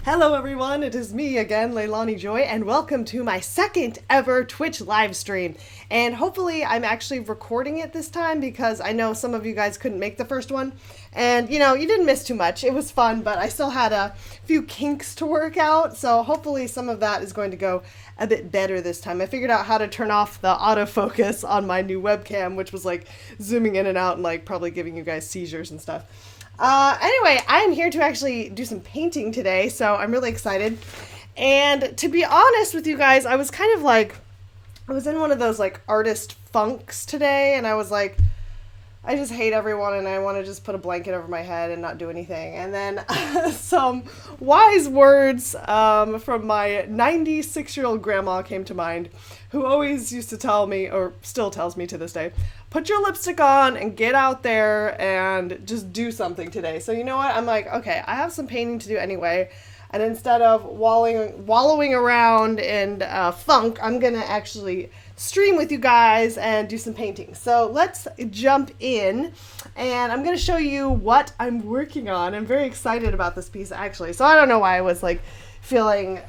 Hello everyone, it is me again, LeilaniJoy, and welcome to my second ever Twitch live stream. And hopefully I'm actually recording it this time because I know some of you guys couldn't make the first one. And you know, you didn't miss too much. It was fun, but I still had a few kinks to work out, so hopefully some of that is going to go a bit better this time. I figured out how to turn off the autofocus on my new webcam, which was like zooming in and out and like probably giving you guys seizures and stuff. Anyway, I'm here to actually do some painting today, so I'm really excited. And to be honest with you guys, I was kind of like, I was in one of those like artist funks today, and I was like, I just hate everyone and I want to just put a blanket over my head and not do anything. And then some wise words from my 96-year-old grandma came to mind, who always used to tell me, or still tells me to this day, put your lipstick on and get out there and just do something today. So you know what? I'm like, okay, I have some painting to do anyway. And instead of wallowing around in funk, I'm going to actually stream with you guys and do some painting. So let's jump in, and I'm going to show you what I'm working on. I'm very excited about this piece, actually. So I don't know why I was like feeling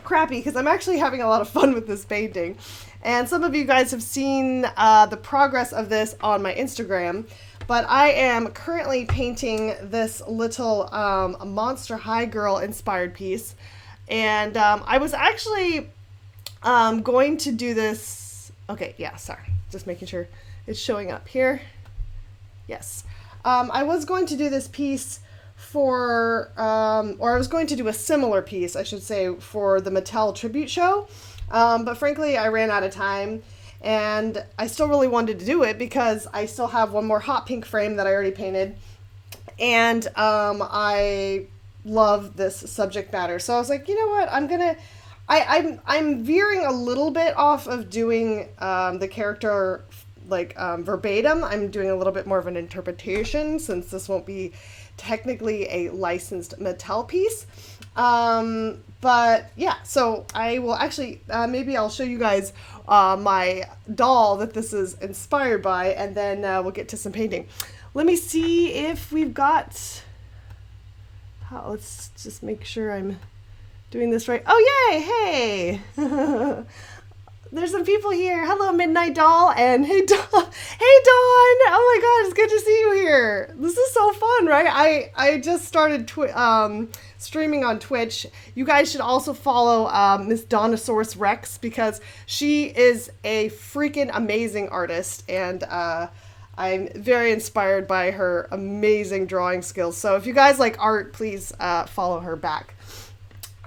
crappy, because I'm actually having a lot of fun with this painting. And some of you guys have seen the progress of this on my Instagram. But I am currently painting this little Monster High girl inspired piece. And I was actually going to do this. Okay, yeah, sorry. Just making sure it's showing up here. Yes. I was going to do this piece for, or I was going to do a similar piece, I should say, for the Mattel tribute show. But frankly, I ran out of time. And I still really wanted to do it because I still have one more hot pink frame that I already painted. And I love this subject matter. So I was like, you know what, I'm veering a little bit off of doing the character like verbatim. I'm doing a little bit more of an interpretation, since this won't be technically a licensed Mattel piece. But yeah, so I will actually, maybe I'll show you guys my doll that this is inspired by, and then we'll get to some painting. Let me see if we've got, let's just make sure I'm doing this right. Oh, yay, hey. There's some people here. Hello, Midnight Doll, and hey, Dawn. Hey, Dawn. Oh my God, it's good to see you here. This is so fun, right? I just started streaming on Twitch. You guys should also follow Miss Donosaurus Rex, because she is a freaking amazing artist, and I'm very inspired by her amazing drawing skills. So if you guys like art, please follow her back.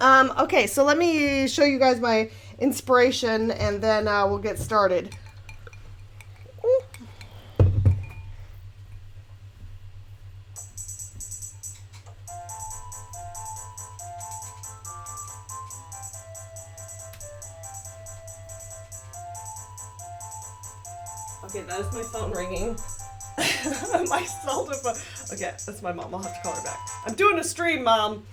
Okay, so let me show you guys my inspiration, and then we'll get started. Okay, that is my phone ringing. My cell phone. Okay, that's my mom. I'll have to call her back. I'm doing a stream, Mom.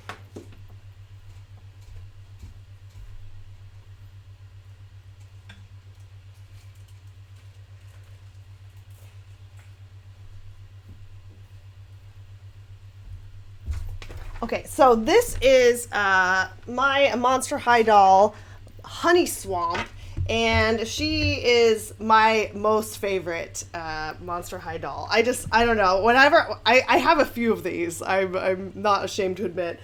Okay, so this is my Monster High doll, Honey Swamp, and she is my most favorite Monster High doll. I don't know, whenever, I have a few of these, I'm not ashamed to admit.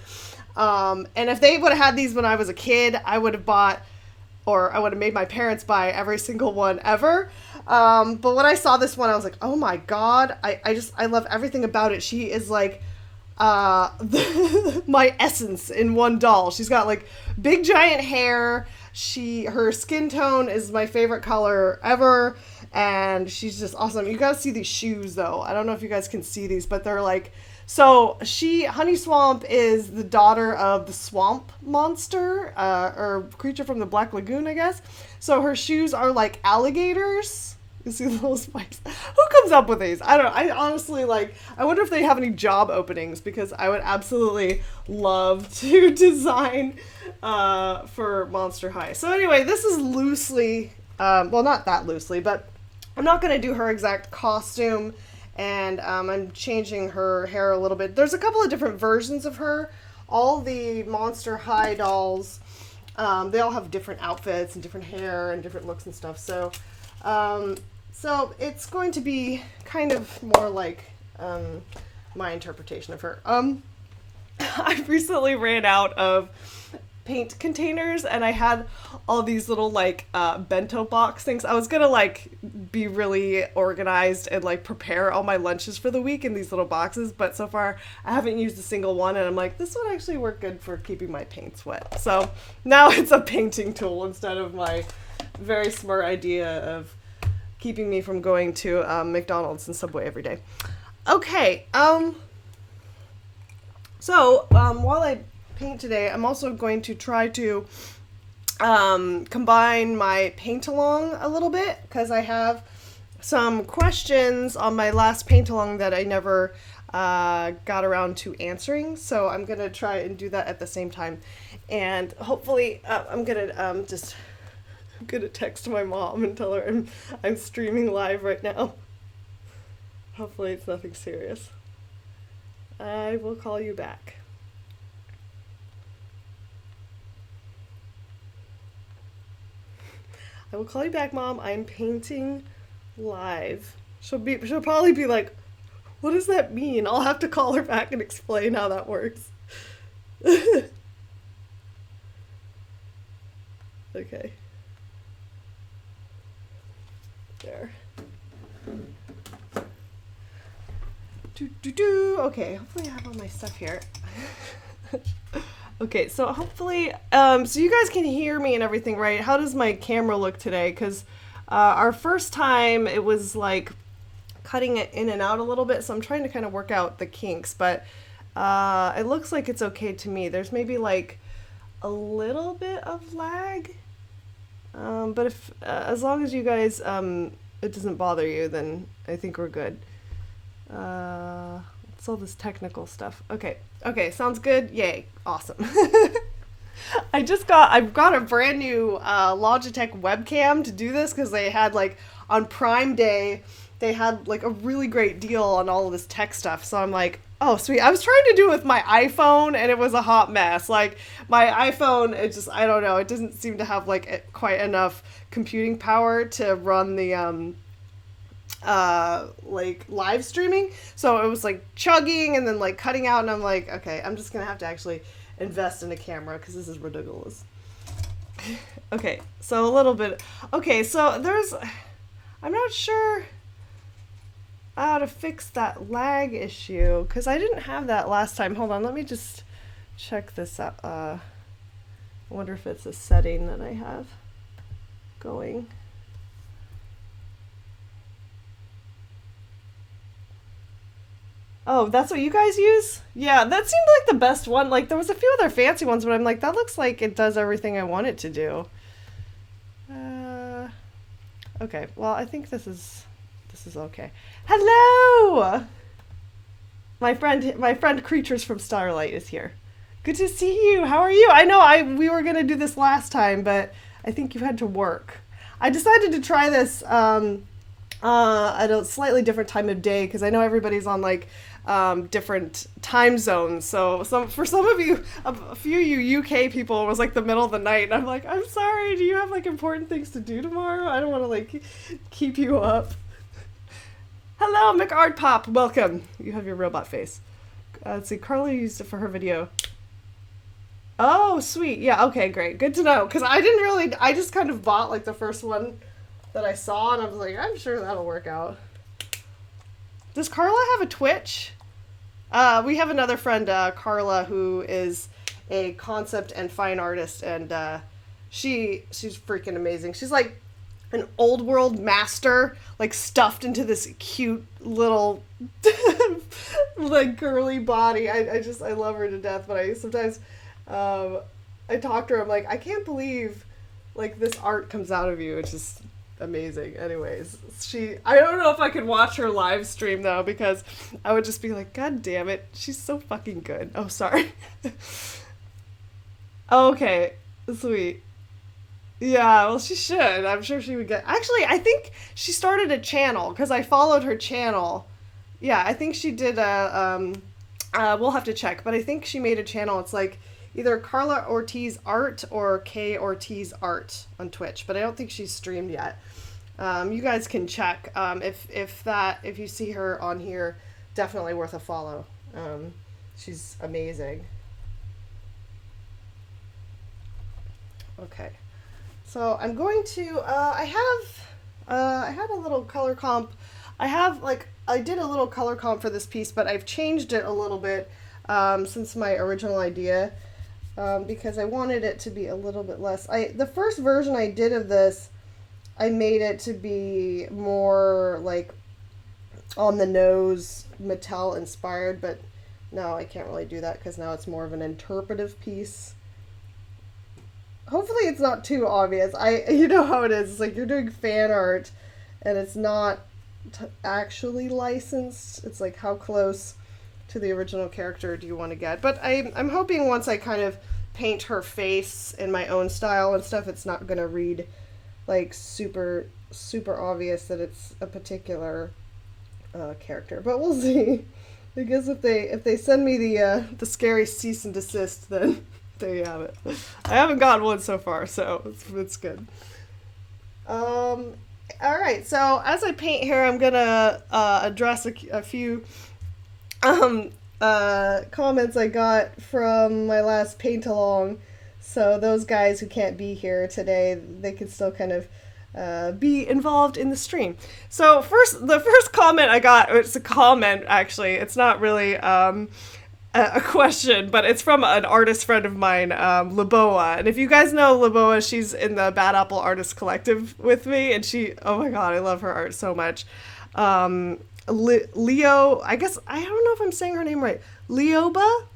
And if they would have had these when I was a kid, I would have bought, or I would have made my parents buy every single one ever. But when I saw this one, I was like, oh my God, I love everything about it. She is like, my essence in one doll. She's got like big giant hair. Her skin tone is my favorite color ever, and she's just awesome. You gotta see these shoes though. I don't know if you guys can see these, but they're like, so Honey Swamp is the daughter of the swamp monster, or creature from the Black Lagoon, I guess. So her shoes are like alligators. You see the little spikes? Who comes up with these? I don't know. I honestly, like, I wonder if they have any job openings, because I would absolutely love to design for Monster High. So anyway, this is loosely, well, not that loosely, but I'm not going to do her exact costume, and I'm changing her hair a little bit. There's a couple of different versions of her all the Monster High dolls, they all have different outfits and different hair and different looks and stuff. So, so it's going to be kind of more like my interpretation of her. I recently ran out of paint containers, and I had all these little like bento box things. I was gonna like be really organized and like prepare all my lunches for the week in these little boxes, but so far I haven't used a single one, and I'm like, this would actually work good for keeping my paints wet. So now it's a painting tool instead of my very smart idea of keeping me from going to McDonald's and Subway every day. Okay, so while I paint today, I'm also going to try to combine my paint along a little bit, because I have some questions on my last paint along that I never got around to answering. So I'm gonna try and do that at the same time, and hopefully I'm gonna text my mom and tell her I'm streaming live right now. Hopefully it's nothing serious. I will call you back. I will call you back, Mom. I'm painting live. She'll probably be like, what does that mean? I'll have to call her back and explain how that works. Okay. There. Okay, hopefully I have all my stuff here. Okay, so hopefully, so you guys can hear me and everything, right? How does my camera look today? Because our first time, it was like cutting it in and out a little bit, so I'm trying to kind of work out the kinks, but it looks like it's okay to me. There's maybe like a little bit of lag, but if as long as you guys, it doesn't bother you, then I think we're good. It's all this technical stuff. Okay, sounds good. Yay, awesome. I've got a brand new Logitech webcam to do this, because they had like on Prime Day, they had like a really great deal on all of this tech stuff. So I'm like, oh sweet. I was trying to do it with my iPhone, and it was a hot mess. Like my iPhone, it just, I don't know, it doesn't seem to have like quite enough computing power to run the like live streaming, so it was like chugging and then like cutting out, and I'm like, okay, I'm just gonna have to actually invest in a camera, because this is ridiculous. Okay, so a little bit. Okay, so I'm not sure how to fix that lag issue, because I didn't have that last time. Hold on, let me just check this out. I wonder if it's a setting that I have going. Oh, that's what you guys use? Yeah, that seemed like the best one. Like, there was a few other fancy ones, but I'm like, that looks like it does everything I want it to do. Okay, well, I think this is okay. Hello! My friend Creatures from Starlight is here. Good to see you. How are you? I know we were gonna do this last time, but I think you had to work. I decided to try this at a slightly different time of day, because I know everybody's on like different time zones. So for some of you, a few of you UK people, it was like the middle of the night, and I'm like, I'm sorry, do you have like important things to do tomorrow? I don't want to like keep you up. Hello, McArdpop, welcome. You have your robot face. Let's see, Carla used it for her video. Oh, sweet. Yeah, okay, great. Good to know, because I just kind of bought like the first one that I saw, and I was like, I'm sure that'll work out. Does Carla have a Twitch? We have another friend, Carla, who is a concept and fine artist, and she's freaking amazing. She's like an old world master, like stuffed into this cute little like girly body. I love her to death, but I sometimes I talk to her, I'm like, I can't believe like this art comes out of you. It's just amazing. Anyways, I don't know if I could watch her live stream though, because I would just be like, God damn it, she's so fucking good. Oh, sorry. Okay, sweet. Yeah, well, she should. I'm sure she would get. Actually, I think she started a channel, because I followed her channel. Yeah, I think she did a We'll have to check, but I think she made a channel. It's like either Carla Ortiz Art or K Ortiz Art on Twitch, but I don't think she's streamed yet. You guys can check if you see her on here. Definitely worth a follow. She's amazing. Okay, so I'm going to. I had a little color comp. I did a little color comp for this piece, but I've changed it a little bit since my original idea because I wanted it to be a little bit less. The first version I did of this, I made it to be more like on the nose, Mattel inspired, but no, I can't really do that because now it's more of an interpretive piece. Hopefully it's not too obvious. You know how it is. It's like you're doing fan art and it's not actually licensed. It's like how close to the original character do you want to get? But I'm hoping once I kind of paint her face in my own style and stuff, it's not going to read like super obvious that it's a particular character. But we'll see. I guess if they send me the scary cease and desist, then there you have it. I haven't gotten one so far, so it's good. All right, so as I paint here, I'm gonna address a few comments I got from my last paint along. So those guys who can't be here today, they can still kind of be involved in the stream. So the first comment I got, it's a comment actually, it's not really a question, but it's from an artist friend of mine, Laboa. And if you guys know Laboa, she's in the Bad Apple Artist Collective with me, and oh my god, I love her art so much. Leo, I guess, I don't know if I'm saying her name right. Leoba?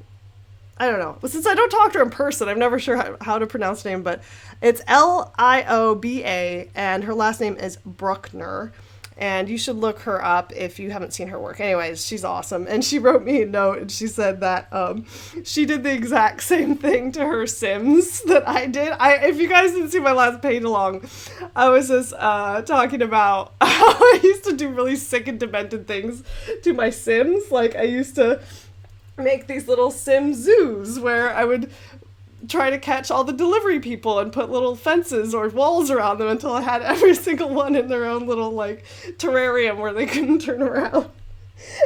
I don't know. Since I don't talk to her in person, I'm never sure how to pronounce her name, but it's Lioba, and her last name is Bruckner. And you should look her up if you haven't seen her work. Anyways, she's awesome. And she wrote me a note, and she said that she did the exact same thing to her Sims that I did. If you guys didn't see my last paint along, I was just talking about how I used to do really sick and demented things to my Sims. Like, I used to make these little Sim zoos where I would try to catch all the delivery people and put little fences or walls around them until I had every single one in their own little like terrarium where they couldn't turn around.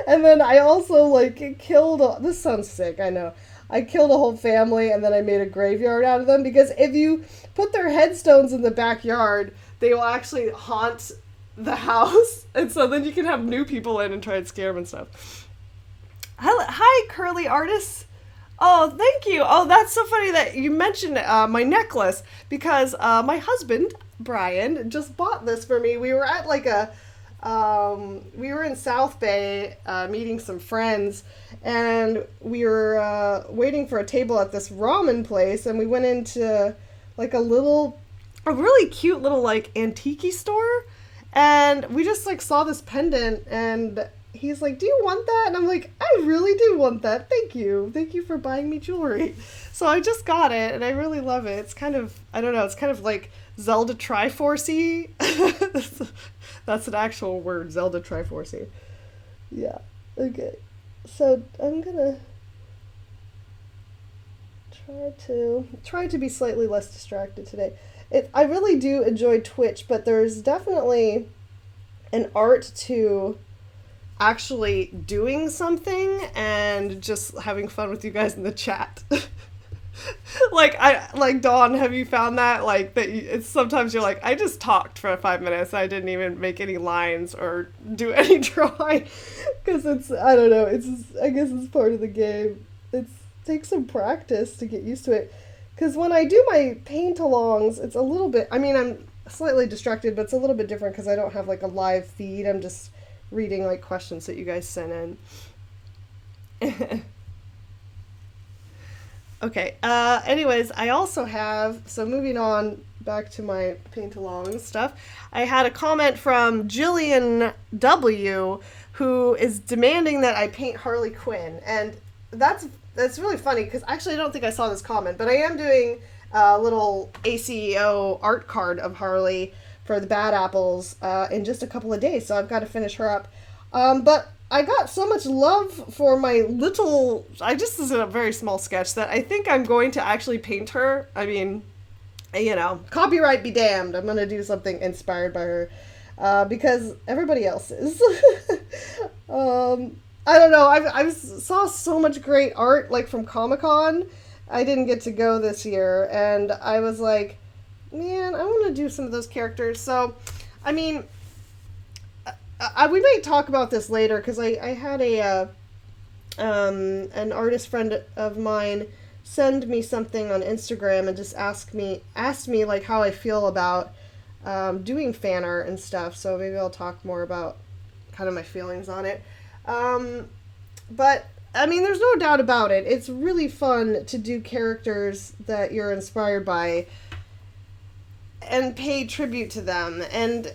And then I also like killed, this sounds sick, I know. I killed a whole family and then I made a graveyard out of them because if you put their headstones in the backyard, they will actually haunt the house. And so then you can have new people in and try and scare them and stuff. Hi, curly artists. Oh, thank you. Oh, that's so funny that you mentioned my necklace because my husband, Brian, just bought this for me. We were at like we were in South Bay meeting some friends, and we were waiting for a table at this ramen place, and we went into like a really cute little like antique store, and we just like saw this pendant, and he's like, do you want that? And I'm like, I really do want that. Thank you. Thank you for buying me jewelry. So I just got it, and I really love it. It's kind of, I don't know, it's kind of like Zelda Triforce-y. That's an actual word, Zelda Triforce-y. Yeah, okay. So I'm gonna try to be slightly less distracted today. I really do enjoy Twitch, but there's definitely an art to actually doing something and just having fun with you guys in the chat. like Dawn, have you found that it's sometimes you're like, I just talked for 5 minutes, I didn't even make any lines or do any drawing because it's, I don't know, it's just, I guess it's part of the game. It takes some practice to get used to it because when I do my paint alongs, it's a little bit, I mean, I'm slightly distracted, but it's a little bit different because I don't have like a live feed. I'm just reading like questions that you guys sent in. Okay, anyways, I also have, so moving on back to my paint along stuff, I had a comment from Jillian W, who is demanding that I paint Harley Quinn, and that's really funny because actually I don't think I saw this comment, but I am doing a little ACO art card of Harley for the Bad Apples in just a couple of days, so I've got to finish her up. But I got so much love for my little, this is a very small sketch that I think I'm going to actually paint her. I mean, copyright be damned. I'm going to do something inspired by her, because everybody else is. I don't know. I saw so much great art, like from Comic-Con. I didn't get to go this year, and I was like, man, I want to do some of those characters. So, I mean, we may talk about this later, because I had an artist friend of mine send me something on Instagram and just asked me like how I feel about doing fan art and stuff. So maybe I'll talk more about kind of my feelings on it. But I mean, there's no doubt about it. It's really fun to do characters that you're inspired by and pay tribute to them. And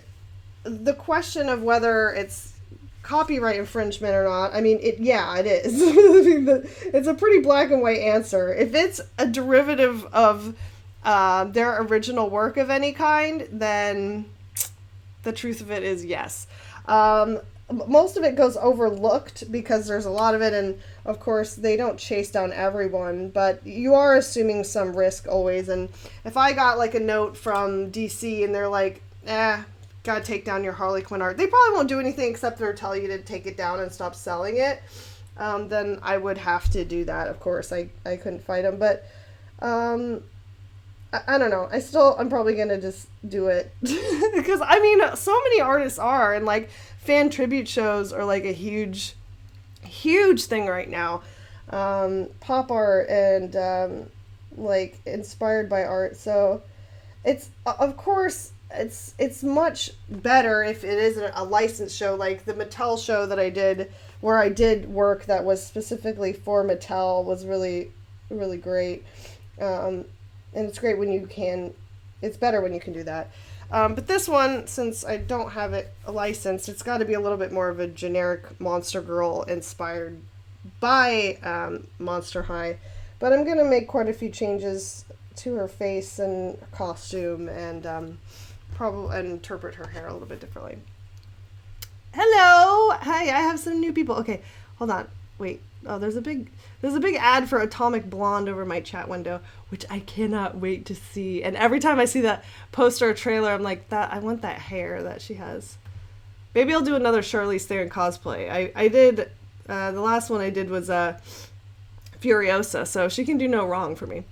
the question of whether it's copyright infringement or not, I mean, it is. It's a pretty black and white answer. If it's a derivative of their original work of any kind, then the truth of it is yes. Most of it goes overlooked because there's a lot of it, and of course they don't chase down everyone, but you are assuming some risk always. And if I got like a note from DC and they're like, gotta take down your Harley Quinn art, they probably won't do anything except for tell you to take it down and stop selling it, then I would have to do that. Of course, I couldn't fight them, but I don't know. I'm probably gonna just do it because I mean, so many artists are, and like fan tribute shows are like a huge thing right now. Pop art and like inspired by art. So it's of course it's much better if it isn't a licensed show, like the Mattel show that I did, where I did work that was specifically for Mattel, was really, really great. And it's great when you can, it's better when you can do that. But this one, since I don't have it licensed, it's got to be a little bit more of a generic Monster Girl inspired by Monster High. But I'm going to make quite a few changes to her face and costume, and probably interpret her hair a little bit differently. Hello! Hi, I have some new people. Okay, hold on. Wait. Oh, there's a big ad for Atomic Blonde over my chat window, which I cannot wait to see. And every time I see that poster or trailer, I'm like, I want that hair that she has. Maybe I'll do another Charlize Theron cosplay. I did, the last one I did was Furiosa, so she can do no wrong for me.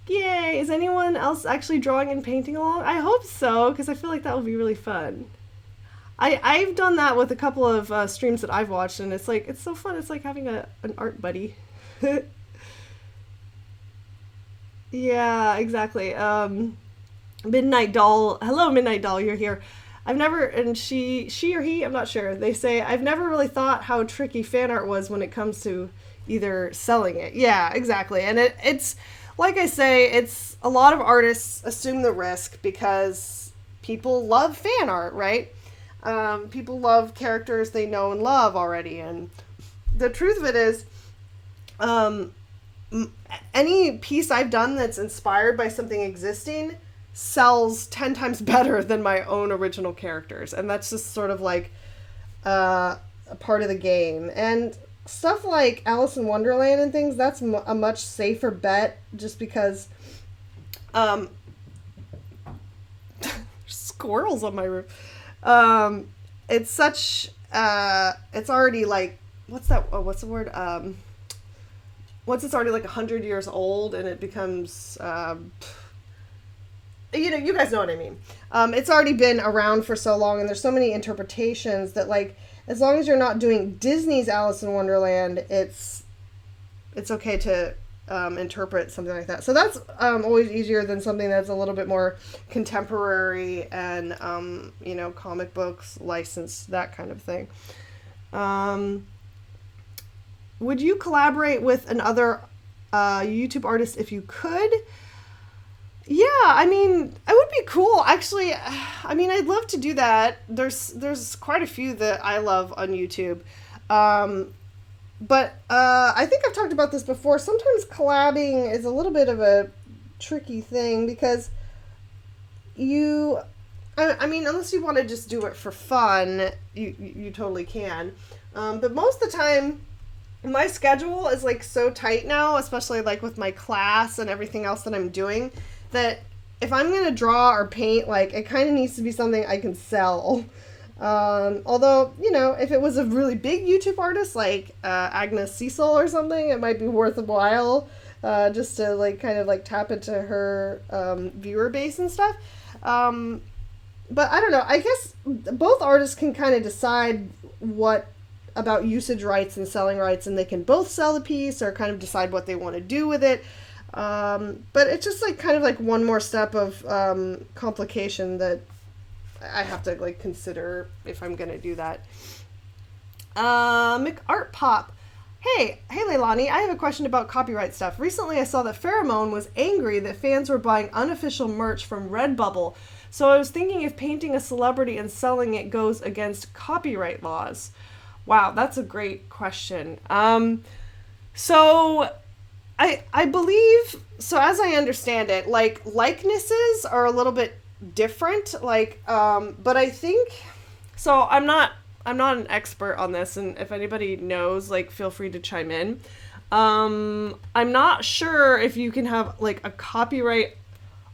Yay! Is anyone else actually drawing and painting along? I hope so, because I feel like that will be really fun. I've done that with a couple of streams that I've watched, and it's so fun. It's like having an art buddy. Yeah, exactly. Midnight Doll. Hello, Midnight Doll. You're here. I've never, and she or he, I'm not sure. They say, I've never really thought how tricky fan art was when it comes to either selling it. Yeah, exactly. And it's, like I say, it's a lot of artists assume the risk because people love fan art, right? People love characters they know and love already, and the truth of it is, any piece I've done that's inspired by something existing sells 10 times better than my own original characters, and that's just sort of like a part of the game. And stuff like Alice in Wonderland and things, that's a much safer bet, just because squirrels on my roof. It's such, it's already like, what's the word? Once it's already like 100 years old and it becomes, you guys know what I mean. It's already been around for so long, and there's so many interpretations that, like, as long as you're not doing Disney's Alice in Wonderland, it's okay to interpret something like that. So that's always easier than something that's a little bit more contemporary and comic books, licensed, that kind of thing. Would you collaborate with another YouTube artist if you could? Yeah, I mean, it would be cool. Actually, I mean, I'd love to do that. There's quite a few that I love on YouTube. But I think I've talked about this before. Sometimes collabing is a little bit of a tricky thing because I mean, unless you want to just do it for fun, you totally can. But most of the time, my schedule is like so tight now, especially like with my class and everything else that I'm doing, that if I'm gonna draw or paint, like it kind of needs to be something I can sell. Although, you know, if it was a really big YouTube artist like Agnes Cecil or something, it might be worth a while just to like kind of like tap into her viewer base and stuff. But I don't know. I guess both artists can kind of decide what about usage rights and selling rights, and they can both sell the piece or kind of decide what they want to do with it. But it's just like kind of like one more step of complication that I have to like consider if I'm gonna do that. McArt Pop. Hey Leilani, I have a question about copyright stuff. Recently I saw that Pheromone was angry that fans were buying unofficial merch from Redbubble. So I was thinking if painting a celebrity and selling it goes against copyright laws. Wow, that's a great question. So I believe, so as I understand it, like likenesses are a little bit different, like, but I think, so I'm not an expert on this, and if anybody knows, like, feel free to chime in. I'm not sure if you can have like a copyright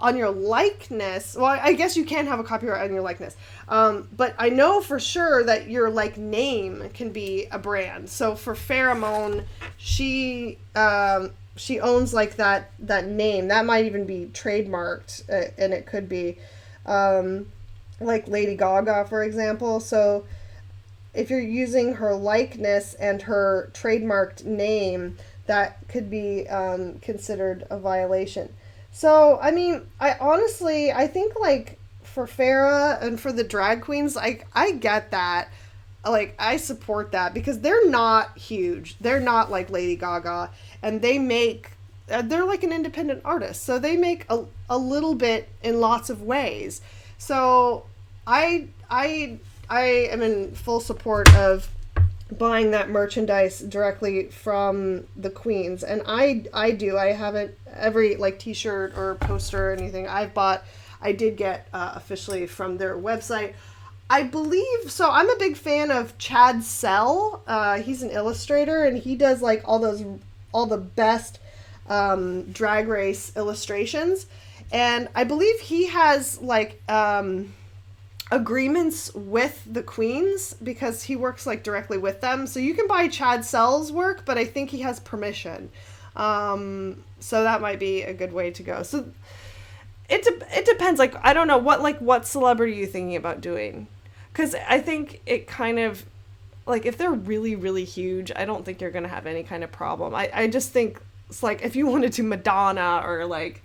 on your likeness. Well, I guess you can have a copyright on your likeness. But I know for sure that your like name can be a brand. So for Pheromone, she owns like that name. That might even be trademarked, and it could be like Lady Gaga, for example. So if you're using her likeness and her trademarked name, that could be considered a violation. So, I mean, I think, like, for Farrah and for the drag queens, I get that. Like, I support that because they're not huge. They're not like Lady Gaga. And they're like an independent artist. So they make a little bit in lots of ways. So I am in full support of buying that merchandise directly from the queens, and I haven't every like t-shirt or poster or anything I did get officially from their website, I believe. So I'm a big fan of Chad Sell. He's an illustrator, and he does like all the best drag race illustrations, and I believe he has like agreements with the queens because he works like directly with them. So you can buy Chad Sell's work, but I think he has permission. So that might be a good way to go. So it depends. Like, I don't know what celebrity are you thinking about doing? Because I think it kind of like if they're really, really huge, I don't think you're going to have any kind of problem. I just think it's like if you wanted to Madonna or like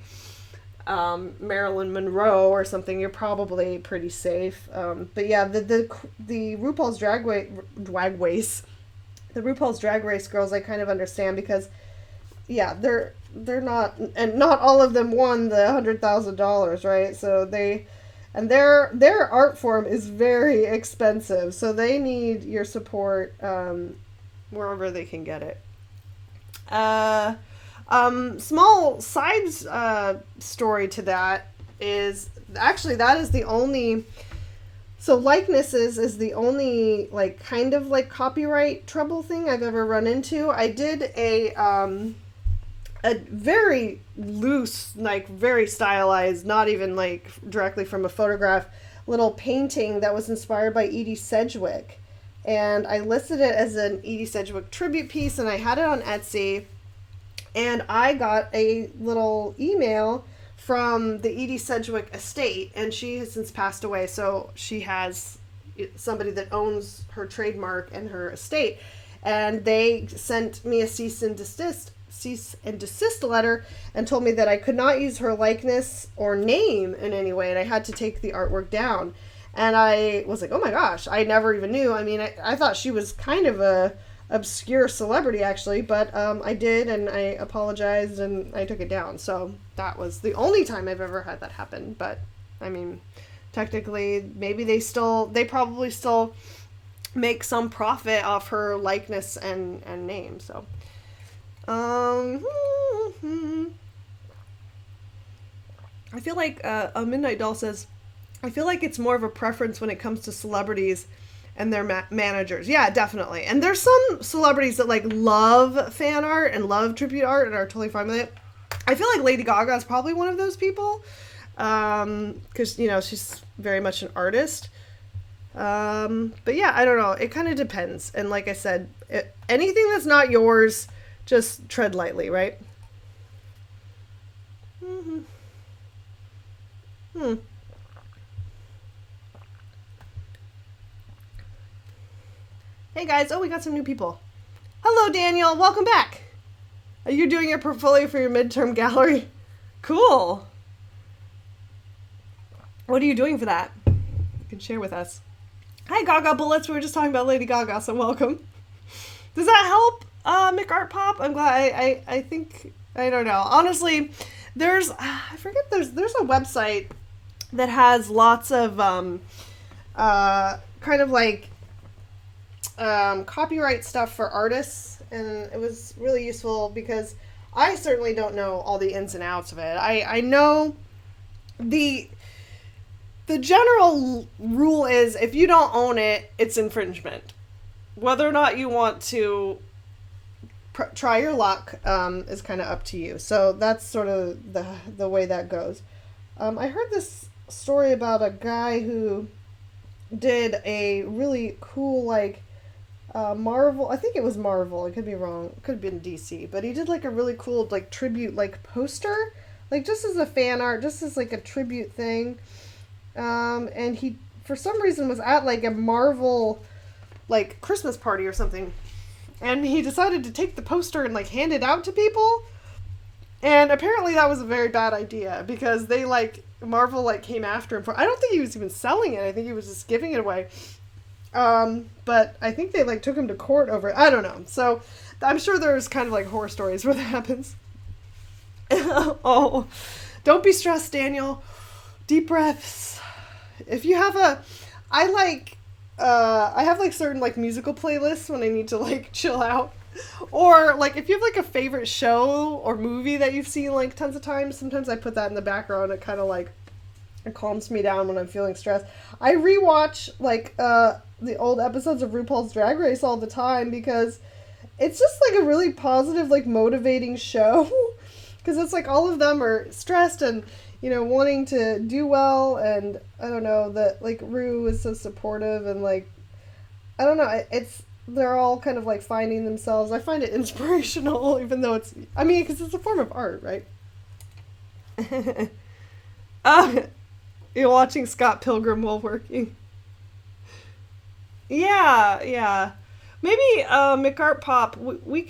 Marilyn Monroe or something, you're probably pretty safe. But yeah, the RuPaul's Drag Race, the RuPaul's Drag Race girls, I kind of understand because, yeah, they're not, and not all of them won the $100,000, right? So their art form is very expensive, so they need your support wherever they can get it. Small side story to that is actually that is the only, so likenesses is the only like kind of like copyright trouble thing I've ever run into. I did a very loose, like very stylized, not even like directly from a photograph, little painting that was inspired by Edie Sedgwick, and I listed it as an Edie Sedgwick tribute piece, and I had it on Etsy. And I got a little email from the Edie Sedgwick estate, and she has since passed away, so she has somebody that owns her trademark and her estate. And they sent me a cease and desist letter and told me that I could not use her likeness or name in any way, and I had to take the artwork down. And I was like, oh my gosh, I never even knew. I mean, I thought she was kind of a obscure celebrity actually, but I did, and I apologized and I took it down. So that was the only time I've ever had that happen. But I mean, technically maybe they probably still make some profit off her likeness and name. So I feel like a Midnight Doll says I feel like it's more of a preference when it comes to celebrities and their managers. Yeah, definitely. And there's some celebrities that like love fan art and love tribute art and are totally fine with it. I feel like Lady Gaga is probably one of those people, because she's very much an artist. But yeah, I don't know. It kind of depends. And like I said, anything that's not yours, just tread lightly, right? Mm-hmm. Hey guys, oh, we got some new people. Hello, Daniel. Welcome back. Are you doing your portfolio for your midterm gallery? Cool. What are you doing for that? You can share with us. Hi, Gaga Bullets. We were just talking about Lady Gaga, so welcome. Does that help, McArtPop? I'm glad. I think, I don't know. Honestly, there's a website that has lots of kind of like copyright stuff for artists, and it was really useful because I certainly don't know all the ins and outs of it. I know the general rule is if you don't own it, it's infringement. Whether or not you want to try your luck is kind of up to you. So that's sort of the way that goes. I heard this story about a guy who did a really cool like Marvel, I think it was Marvel, I could be wrong, it could have been DC, but he did like a really cool like tribute like poster, like just as a fan art, just as like a tribute thing, and he for some reason was at like a Marvel like Christmas party or something, and he decided to take the poster and like hand it out to people, and apparently that was a very bad idea because they like Marvel like came after him for, I don't think he was even selling it, I think he was just giving it away. But I think they like took him to court over it. I don't know. So I'm sure there's kind of like horror stories where that happens. Oh, don't be stressed, Daniel. Deep breaths. If you have I have like certain like musical playlists when I need to like chill out. Or like if you have like a favorite show or movie that you've seen like tons of times, sometimes I put that in the background. It kind of like, it calms me down when I'm feeling stressed. I rewatch like, the old episodes of RuPaul's Drag Race all the time because it's just like a really positive, like motivating show. Because it's like all of them are stressed and, wanting to do well. And I don't know, that like Ru is so supportive and like, I don't know, they're all kind of like finding themselves. I find it inspirational, even though because it's a form of art, right? You're watching Scott Pilgrim while working. Yeah. Maybe McArtPop, we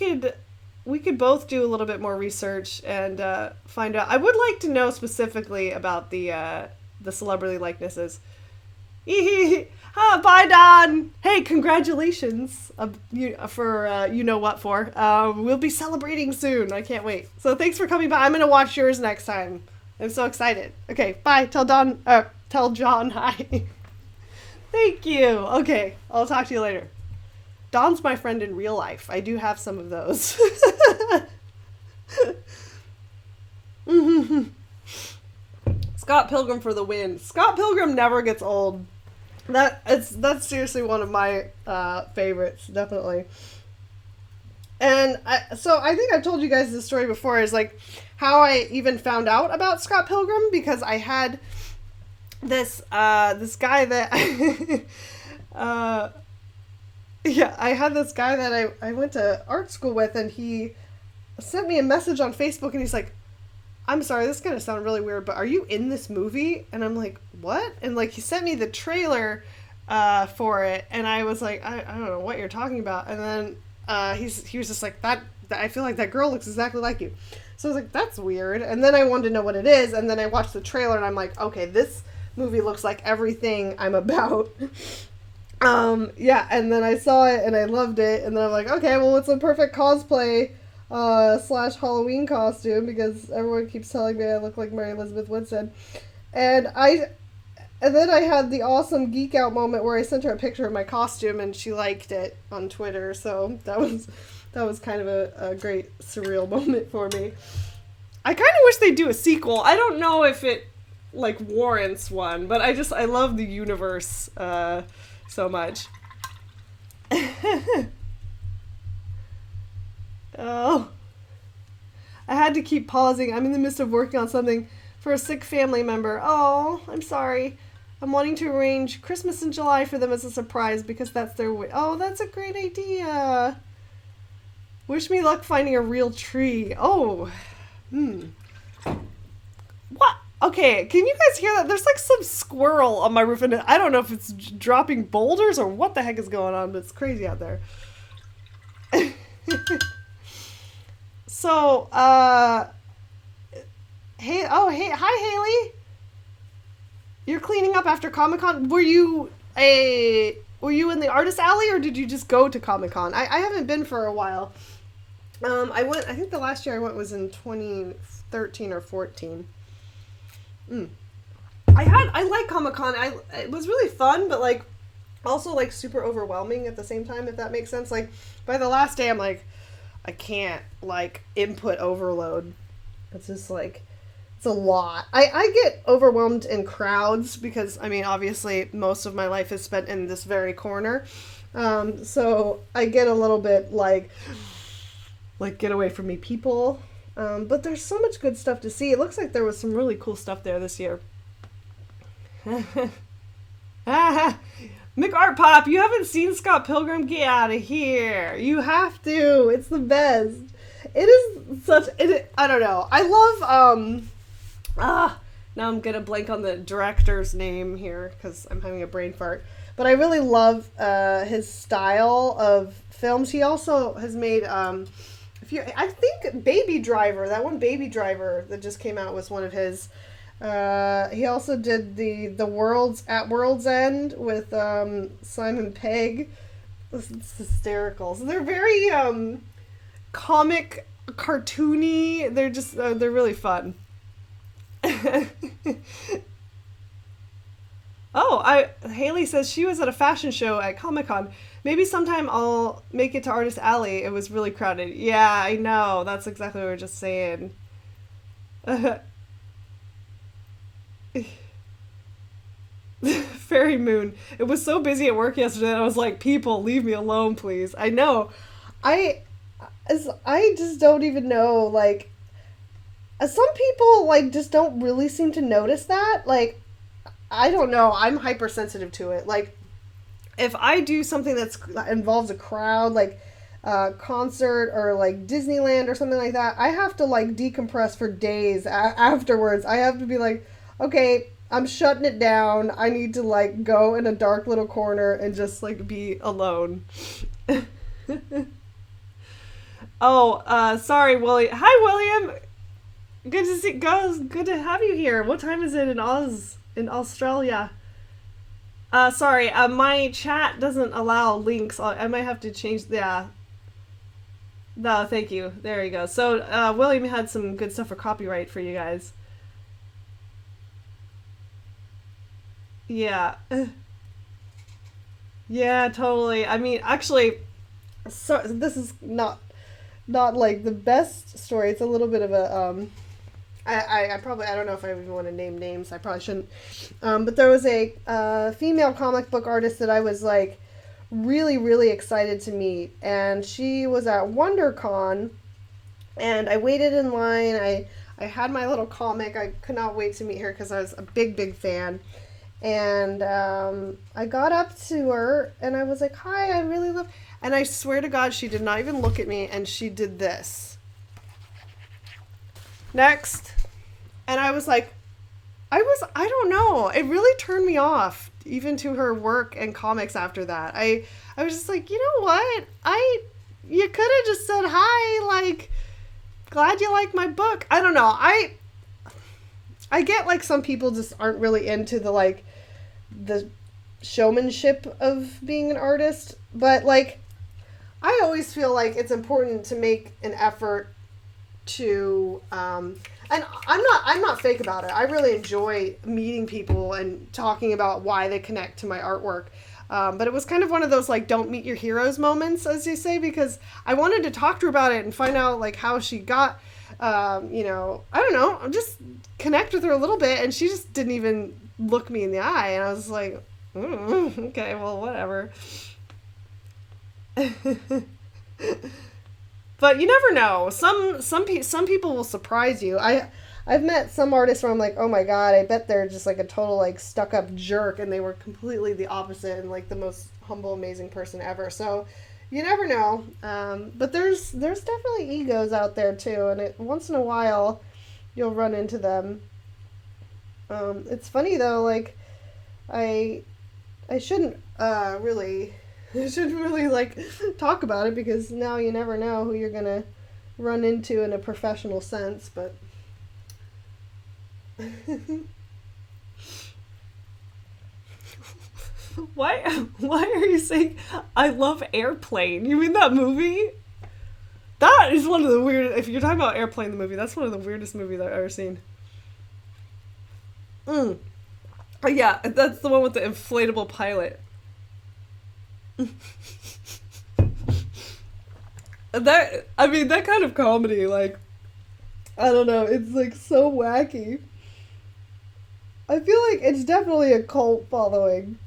could both do a little bit more research and find out. I would like to know specifically about the celebrity likenesses. Bye, Don. Hey, congratulations for you know what for. We'll be celebrating soon. I can't wait. So thanks for coming by. I'm gonna watch yours next time. I'm so excited. Okay, bye. Tell John hi. Thank you. Okay, I'll talk to you later. Don's my friend in real life. I do have some of those. Scott Pilgrim for the win. Scott Pilgrim never gets old. That's seriously one of my favorites, definitely. And I think I've told you guys this story before, is like how I even found out about Scott Pilgrim, because I had this guy that I had this guy that I went to art school with, and he sent me a message on Facebook, and he's like, I'm sorry, this is going to sound really weird, but are you in this movie? And I'm like, what? And like, he sent me the trailer for it, and I was like, I don't know what you're talking about. And then he was just like, that I feel like that girl looks exactly like you. So I was like, that's weird. And then I wanted to know what it is, and then I watched the trailer, and I'm like, okay, this movie looks like everything I'm about. And then I saw it, and I loved it, and then I'm like, okay, well, it's a perfect cosplay / Halloween costume, because everyone keeps telling me I look like Mary Elizabeth Winstead. And then I had the awesome geek out moment where I sent her a picture of my costume, and she liked it on Twitter. So that was kind of a great surreal moment for me. I kind of wish they'd do a sequel. I don't know if it like warrants one, but I love the universe so much. Oh, I had to keep pausing. I'm in the midst of working on something for a sick family member. Oh, I'm sorry. I'm wanting to arrange Christmas in July for them as a surprise because that's their oh, that's a great idea. Wish me luck finding a real tree. Oh, What? Okay, can you guys hear that? There's like some squirrel on my roof, and I don't know if it's dropping boulders or what the heck is going on, but it's crazy out there. So, hey, hi Haley. You're cleaning up after Comic-Con. Were you in the artist alley, or did you just go to Comic-Con? I haven't been for a while. I think the last year I went was in 2013 or 14. I like Comic-Con. It was really fun, but like also like super overwhelming at the same time, if that makes sense. Like by the last day I'm like, I can't, like, input overload. It's just like, it's a lot. I get overwhelmed in crowds because, I mean, obviously most of my life is spent in this very corner. So I get a little bit like get away from me, people. But there's so much good stuff to see. It looks like there was some really cool stuff there this year. McArtPop, you haven't seen Scott Pilgrim? Get out of here. You have to. It's the best. It is such... I don't know. I love... now I'm gonna blank on the director's name here because I'm having a brain fart. But I really love his style of films. He also has made... I think Baby Driver, that one Baby Driver that just came out was one of his. He also did the World's End with Simon Pegg. It's hysterical. So they're very comic, cartoony. They're just they're really fun. Haley says she was at a fashion show at Comic-Con. Maybe sometime I'll make it to Artist Alley. It was really crowded. Yeah, I know. That's exactly what we were just saying. Fairy Moon. It was so busy at work yesterday. I was like, people, leave me alone, please. I know. I just don't even know. Like, some people like just don't really seem to notice that. Like, I don't know. I'm hypersensitive to it. Like, if I do something that involves a crowd, like a concert or like Disneyland or something like that, I have to like decompress for days afterwards. I have to be like, okay, I'm shutting it down. I need to like go in a dark little corner and just like be alone. Sorry, William. Hi, William. Good to see. Good to have you here. What time is it in Australia? Sorry, my chat doesn't allow links. I might have to change. Yeah. No, thank you. There you go. So, William had some good stuff for copyright for you guys. Yeah. Yeah, totally. I mean, actually, so this is not like the best story. It's a little bit of a I don't know if I even want to name names. I probably shouldn't. But there was a female comic book artist that I was like really, really excited to meet, and she was at WonderCon, and I waited in line. I had my little comic. I could not wait to meet her because I was a big, big fan. And I got up to her and I was like, hi, I really love... And I swear to God, she did not even look at me, and she did this. Next. And I was like, I don't know. It really turned me off, even to her work and comics after that. I was just like, you know what? You could have just said hi, like, glad you like my book. I don't know. I get like some people just aren't really into the showmanship of being an artist, but like I always feel like it's important to make an effort to and I'm not fake about it. I really enjoy meeting people and talking about why they connect to my artwork. But it was kind of one of those like don't meet your heroes moments, as you say, because I wanted to talk to her about it and find out like how she got You know, I don't know, just connect with her a little bit, and she just didn't even look me in the eye, and I was like, okay, well, whatever. But you never know. Some people will surprise you. I've met some artists where I'm like, oh my god, I bet they're just like a total like stuck up jerk, and they were completely the opposite and like the most humble, amazing person ever. So you never know. But there's definitely egos out there too, and once in a while you'll run into them. It's funny though, like I shouldn't really I shouldn't really like talk about it, because now you never know who you're gonna run into in a professional sense, but why are you saying I love Airplane? You mean that movie? That is one of the weirdest. If you're talking about Airplane the movie, that's one of the weirdest movies I've ever seen. Yeah, that's the one with the inflatable pilot. That kind of comedy, like, I don't know, it's like so wacky. I feel like it's definitely a cult following.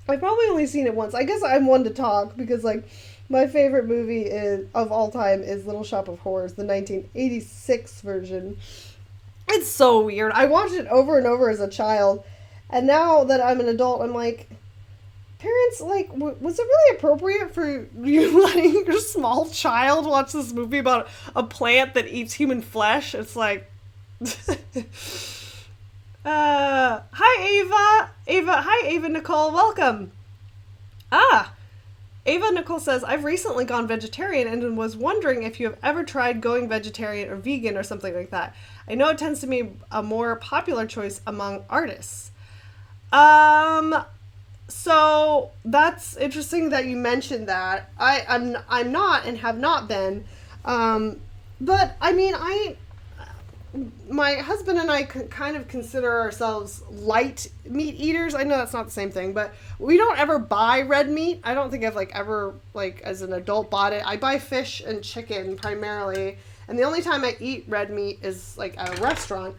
I've probably only seen it once. I guess I'm one to talk, because like my favorite movie of all time is Little Shop of Horrors, the 1986 version. It's so weird. I watched it over and over as a child, and now that I'm an adult, I'm like, parents, like, was it really appropriate for you letting your small child watch this movie about a plant that eats human flesh? It's like, hi Ava Nicole, welcome. Ava Nicole says, I've recently gone vegetarian and was wondering if you have ever tried going vegetarian or vegan or something like that. I know it tends to be a more popular choice among artists. So that's interesting that you mentioned that. I'm not and have not been. But I mean, my husband and I kind of consider ourselves light meat eaters. I know that's not the same thing, but we don't ever buy red meat. I don't think I've like ever, like, as an adult bought it. I buy fish and chicken primarily, and the only time I eat red meat is like at a restaurant.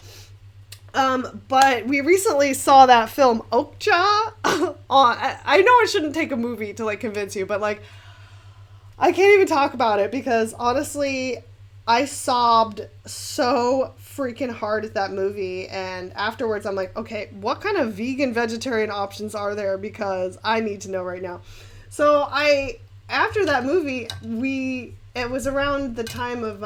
But we recently saw that film Okja on. I know I shouldn't take a movie to like convince you, but like, I can't even talk about it, because honestly, I sobbed so freaking hard at that movie, and afterwards I'm like, okay, what kind of vegan vegetarian options are there, because I need to know right now. So after that movie, it was around the time of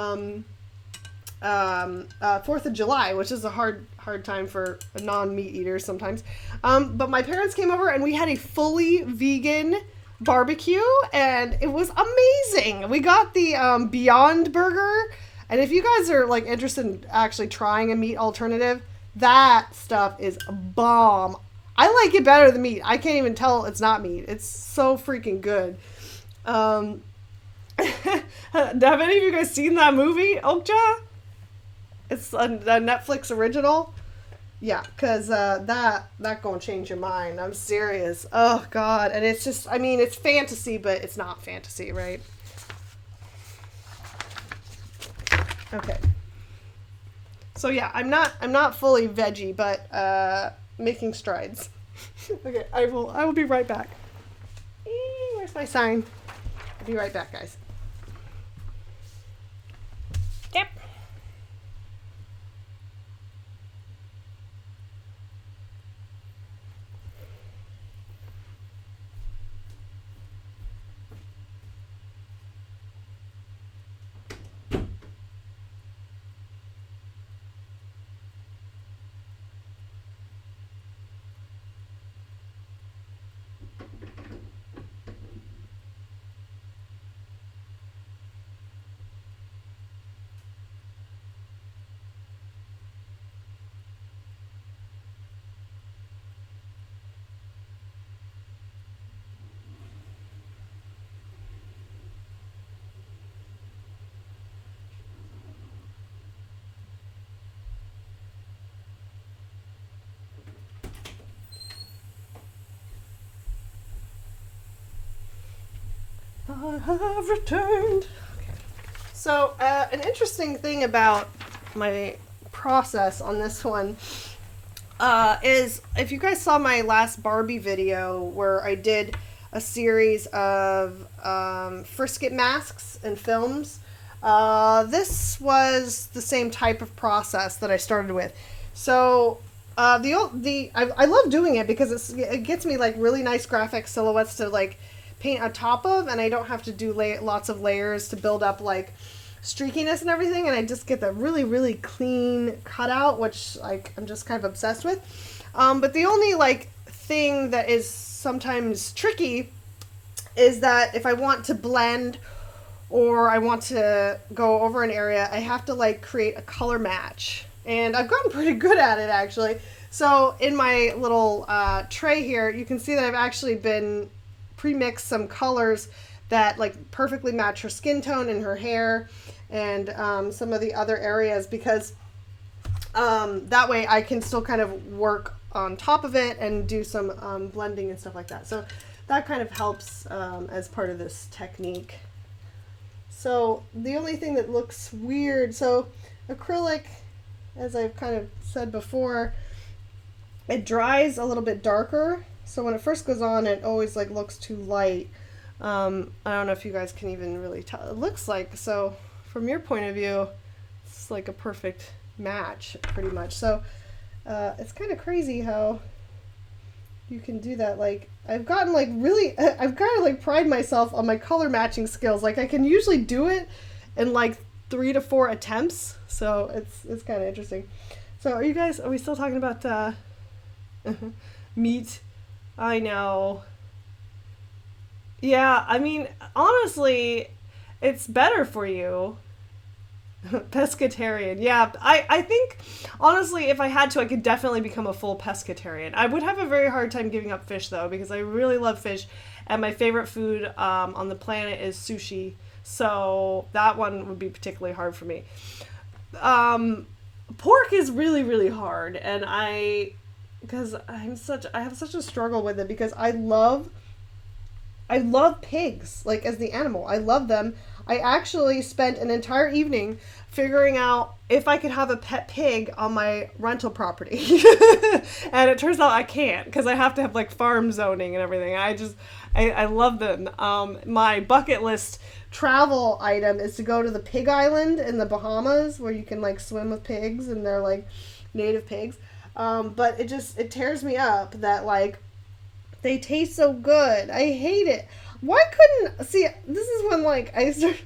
4th of July, which is a hard time for non-meat eaters sometimes, but my parents came over and we had a fully vegan barbecue, and it was amazing. We got the Beyond Burger, and if you guys are like interested in actually trying a meat alternative, that stuff is bomb. I like it better than meat. I can't even tell it's not meat. It's so freaking good. Have any of you guys seen that movie, Okja? It's a Netflix original. Yeah, because that gonna change your mind. I'm serious. Oh, God. And it's just, I mean, it's fantasy, but it's not fantasy, right? Okay. So, yeah, I'm not fully veggie, but making strides. Okay, I will be right back. Where's my sign? I'll be right back, guys. Yep. I have returned. Okay. So, an interesting thing about my process on this one is, if you guys saw my last Barbie video where I did a series of frisket masks and films, this was the same type of process that I started with. So I love doing it because it gets me like really nice graphic silhouettes to like paint on top of, and I don't have to do lots of layers to build up like streakiness and everything, and I just get that really, really clean cutout, which like I'm just kind of obsessed with. But the only like thing that is sometimes tricky is that if I want to blend or I want to go over an area, I have to like create a color match, and I've gotten pretty good at it actually. So in my little tray here, you can see that I've actually been pre-mixed some colors that like perfectly match her skin tone and her hair and some of the other areas, because that way I can still kind of work on top of it and do some blending and stuff like that. So that kind of helps as part of this technique. So the only thing that looks weird, so acrylic, as I've kind of said before, it dries a little bit darker. So when it first goes on, it always like looks too light. I don't know if you guys can even really tell. It looks like, so from your point of view, it's like a perfect match pretty much. So it's kind of crazy how you can do that. Like I've gotten like really, I've kind of like pride myself on my color matching skills. Like I can usually do it in like 3 to 4 attempts. So it's kind of interesting. So are we still talking about meat? I know. Yeah, I mean, honestly, it's better for you. Pescatarian. Yeah, I think, honestly, if I had to, I could definitely become a full pescatarian. I would have a very hard time giving up fish, though, because I really love fish, and my favorite food on the planet is sushi, so that one would be particularly hard for me. Pork is really, really hard, and because I have such a struggle with it, because I love pigs, like as the animal. I love them. I actually spent an entire evening figuring out if I could have a pet pig on my rental property. And it turns out I can't, because I have to have like farm zoning and everything. I love them. My bucket list travel item is to go to the pig island in the Bahamas, where you can like swim with pigs and they're like native pigs. But it tears me up that like they taste so good. I hate it. Why see, this is when like I start,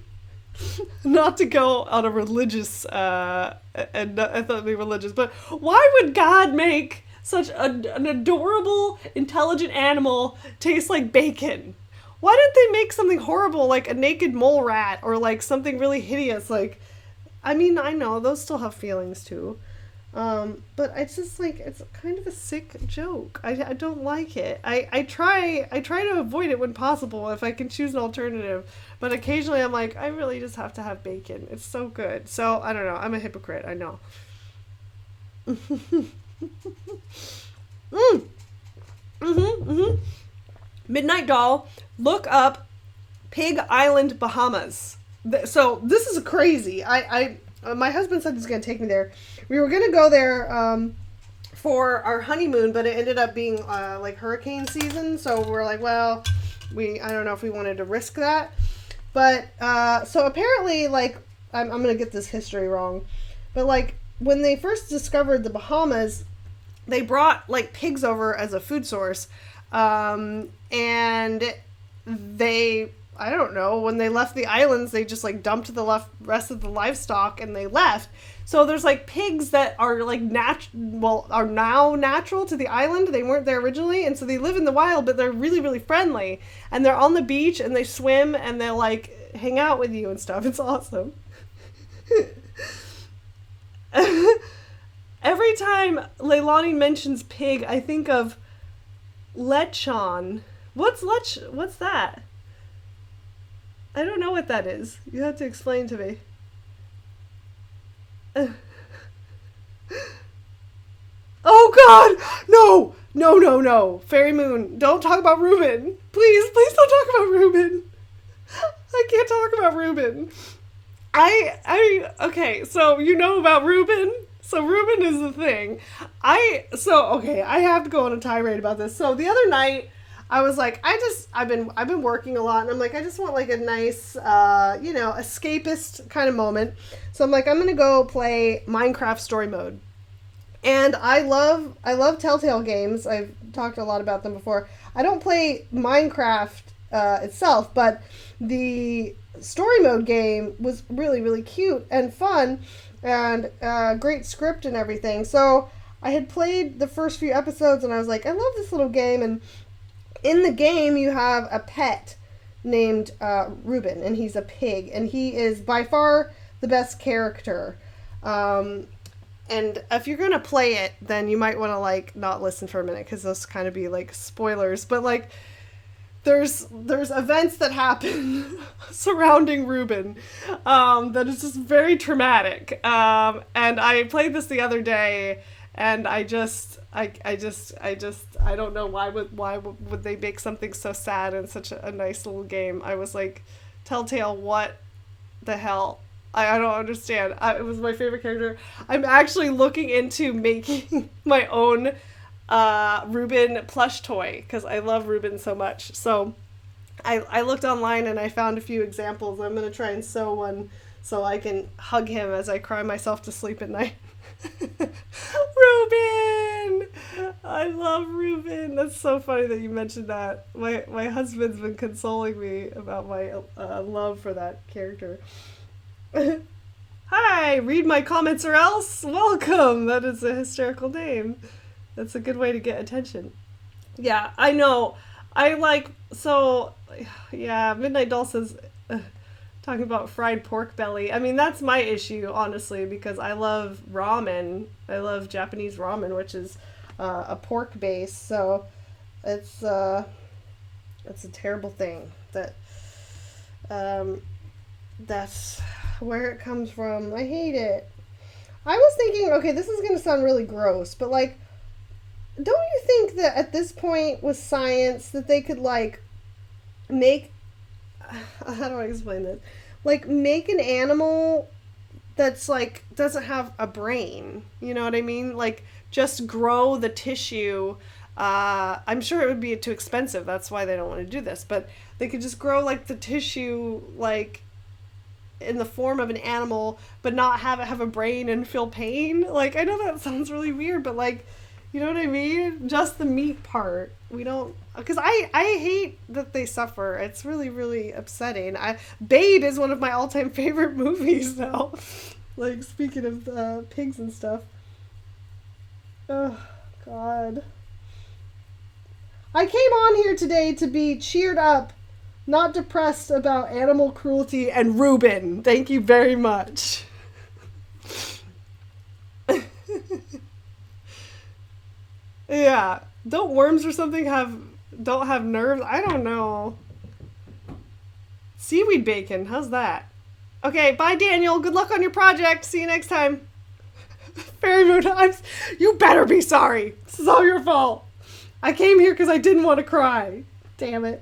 not to go on a religious and I thought be religious, but why would God make such an adorable, intelligent animal taste like bacon? Why didn't they make something horrible like a naked mole rat, or like something really hideous? Like, I mean, I know those still have feelings too. But it's just like, it's kind of a sick joke. I don't like it. I try to avoid it when possible if I can choose an alternative, but occasionally I'm like, I really just have to have bacon. It's so good. So I don't know. I'm a hypocrite. I know. Midnight Doll, look up Pig Island, Bahamas. So this is crazy. My husband said he's going to take me there. We were going to go there for our honeymoon, but it ended up being like hurricane season. So we're like, well, I don't know if we wanted to risk that. But so apparently, like, I'm going to get this history wrong, but like when they first discovered the Bahamas, they brought like pigs over as a food source. And I don't know, when they left the islands, they just like dumped the rest of the livestock and they left. So there's like pigs that are like are now natural to the island. They weren't there originally, and so they live in the wild, but they're really, really friendly, and they're on the beach and they swim and they like hang out with you and stuff. It's awesome. Every time Leilani mentions pig, I think of lechon. What's that? I don't know what that is. You have to explain to me. Oh God! No! No. Fairy Moon, don't talk about Ruben. Please don't talk about Ruben. I can't talk about Ruben. Okay, so you know about Ruben? So Ruben is the thing. Okay, I have to go on a tirade about this. So the other night, I was like, I've been working a lot, and I'm like, I just want like a nice, escapist kind of moment. So I'm like, I'm gonna go play Minecraft story mode. And I love Telltale games. I've talked a lot about them before. I don't play Minecraft itself, but the story mode game was really really cute and fun, and great script and everything. So I had played the first few episodes, and I was like, I love this little game. And in the game, you have a pet named Ruben, and he's a pig, and he is by far the best character. And if you're gonna play it, then you might want to like not listen for a minute, because those kind of be like spoilers. But like, there's events that happen surrounding Ruben that is just very traumatic. And I played this the other day, and I don't know why would they make something so sad in such a nice little game. I was like, Telltale, what the hell? I don't understand. It was my favorite character. I'm actually looking into making my own Ruben plush toy, because I love Ruben so much. So I looked online and I found a few examples. I'm going to try and sew one so I can hug him as I cry myself to sleep at night. Ruben! I love Ruben. That's so funny that you mentioned that. My husband's been consoling me about my love for that character. Hi, read my comments or else. Welcome. That is a hysterical name. That's a good way to get attention. Yeah, I know. Midnight Doll says, talking about fried pork belly. I mean, that's my issue, honestly, because I love ramen. I love Japanese ramen, which is a pork base. So it's a terrible thing that that's where it comes from. I hate it. I was thinking, okay, this is going to sound really gross, but like, don't you think that at this point with science that they could like make, how do I explain this? Like make an animal that's like, doesn't have a brain. You know what I mean? Like just grow the tissue. I'm sure it would be too expensive. That's why they don't want to do this, but they could just grow like the tissue, like in the form of an animal, but not have it have a brain and feel pain. Like, I know that sounds really weird, but like, you know what I mean? Just the meat part. We don't, because I hate that they suffer. It's really, really upsetting. Babe is one of my all-time favorite movies now. Like, speaking of pigs and stuff. Oh, God. I came on here today to be cheered up, not depressed about animal cruelty and Ruben. Thank you very much. Yeah. Don't worms or something don't have nerves? I don't know. Seaweed bacon. How's that? Okay, bye Daniel. Good luck on your project. See you next time. Fairy Moon, you better be sorry. This is all your fault. I came here because I didn't want to cry. Damn it.